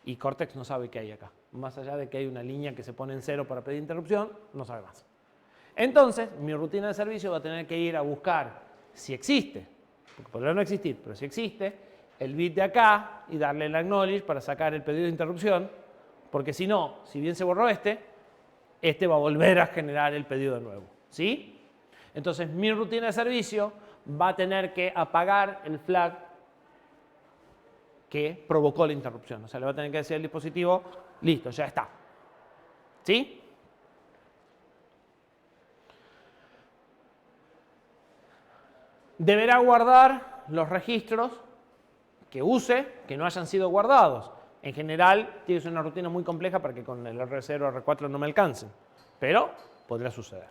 Y Cortex no sabe qué hay acá. Más allá de que hay una línea que se pone en 0 para pedir interrupción, no sabe más. Entonces, mi rutina de servicio va a tener que ir a buscar si existe, porque podrá no existir, pero si existe, el bit de acá y darle el acknowledge para sacar el pedido de interrupción, porque si no, si bien se borró este va a volver a generar el pedido de nuevo. ¿Sí? Entonces, mi rutina de servicio va a tener que apagar el flag que provocó la interrupción. O sea, le va a tener que decir al dispositivo, listo, ya está. ¿Sí? Deberá guardar los registros que use, que no hayan sido guardados. En general, tiene que ser una rutina muy compleja para que con el R0 o R4 no me alcancen. Pero podría suceder.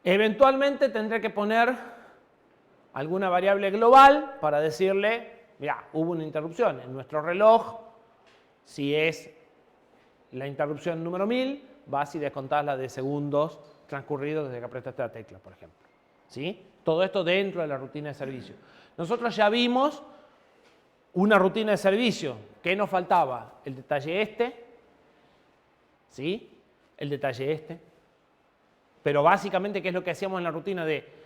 Eventualmente tendré que poner alguna variable global para decirle, mira, hubo una interrupción. En nuestro reloj, si es la interrupción número 1000, vas y descontás la de segundos transcurridos desde que apretaste la tecla, por ejemplo. ¿Sí? Todo esto dentro de la rutina de servicio. Nosotros ya vimos una rutina de servicio. ¿Qué nos faltaba? El detalle este, ¿sí? El detalle este. Pero básicamente, ¿qué es lo que hacíamos en la rutina de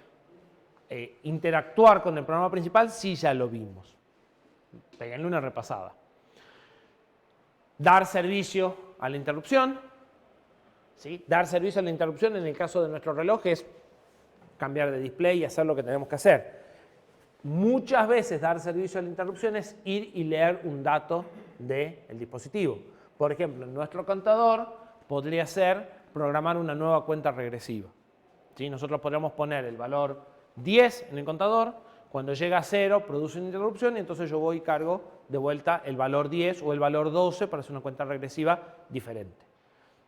interactuar con el programa principal? Sí, ya lo vimos. Péguenle una repasada. Dar servicio a la interrupción. ¿Sí? Dar servicio a la interrupción en el caso de nuestro reloj es cambiar de display y hacer lo que tenemos que hacer. Muchas veces dar servicio a la interrupción es ir y leer un dato del dispositivo. Por ejemplo, en nuestro contador podría ser programar una nueva cuenta regresiva. ¿Sí? Nosotros podríamos poner el valor 10 en el contador, cuando llega a 0 produce una interrupción y entonces yo voy y cargo de vuelta el valor 10 o el valor 12 para hacer una cuenta regresiva diferente.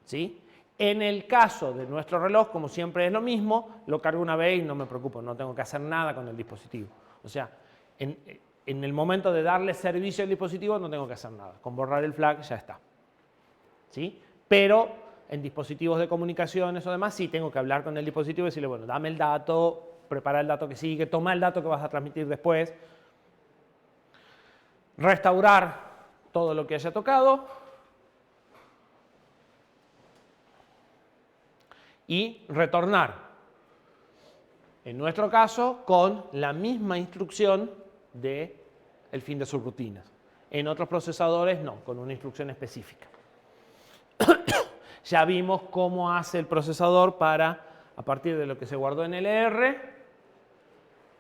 ¿Sí? En el caso de nuestro reloj, como siempre es lo mismo, lo cargo una vez y no me preocupo, no tengo que hacer nada con el dispositivo. O sea, en el momento de darle servicio al dispositivo no tengo que hacer nada. Con borrar el flag ya está. ¿Sí? Pero en dispositivos de comunicaciones o demás sí tengo que hablar con el dispositivo y decirle, bueno, dame el dato, prepara el dato que sigue, toma el dato que vas a transmitir después. Restaurar todo lo que haya tocado. Y retornar, en nuestro caso, con la misma instrucción del fin de subrutinas. En otros procesadores no, con una instrucción específica. Ya vimos cómo hace el procesador para, a partir de lo que se guardó en LR,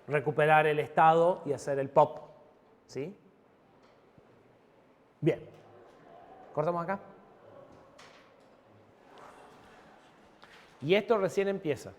recuperar el estado y hacer el pop. ¿Sí? Bien. ¿Cortamos acá? Y esto recién empieza.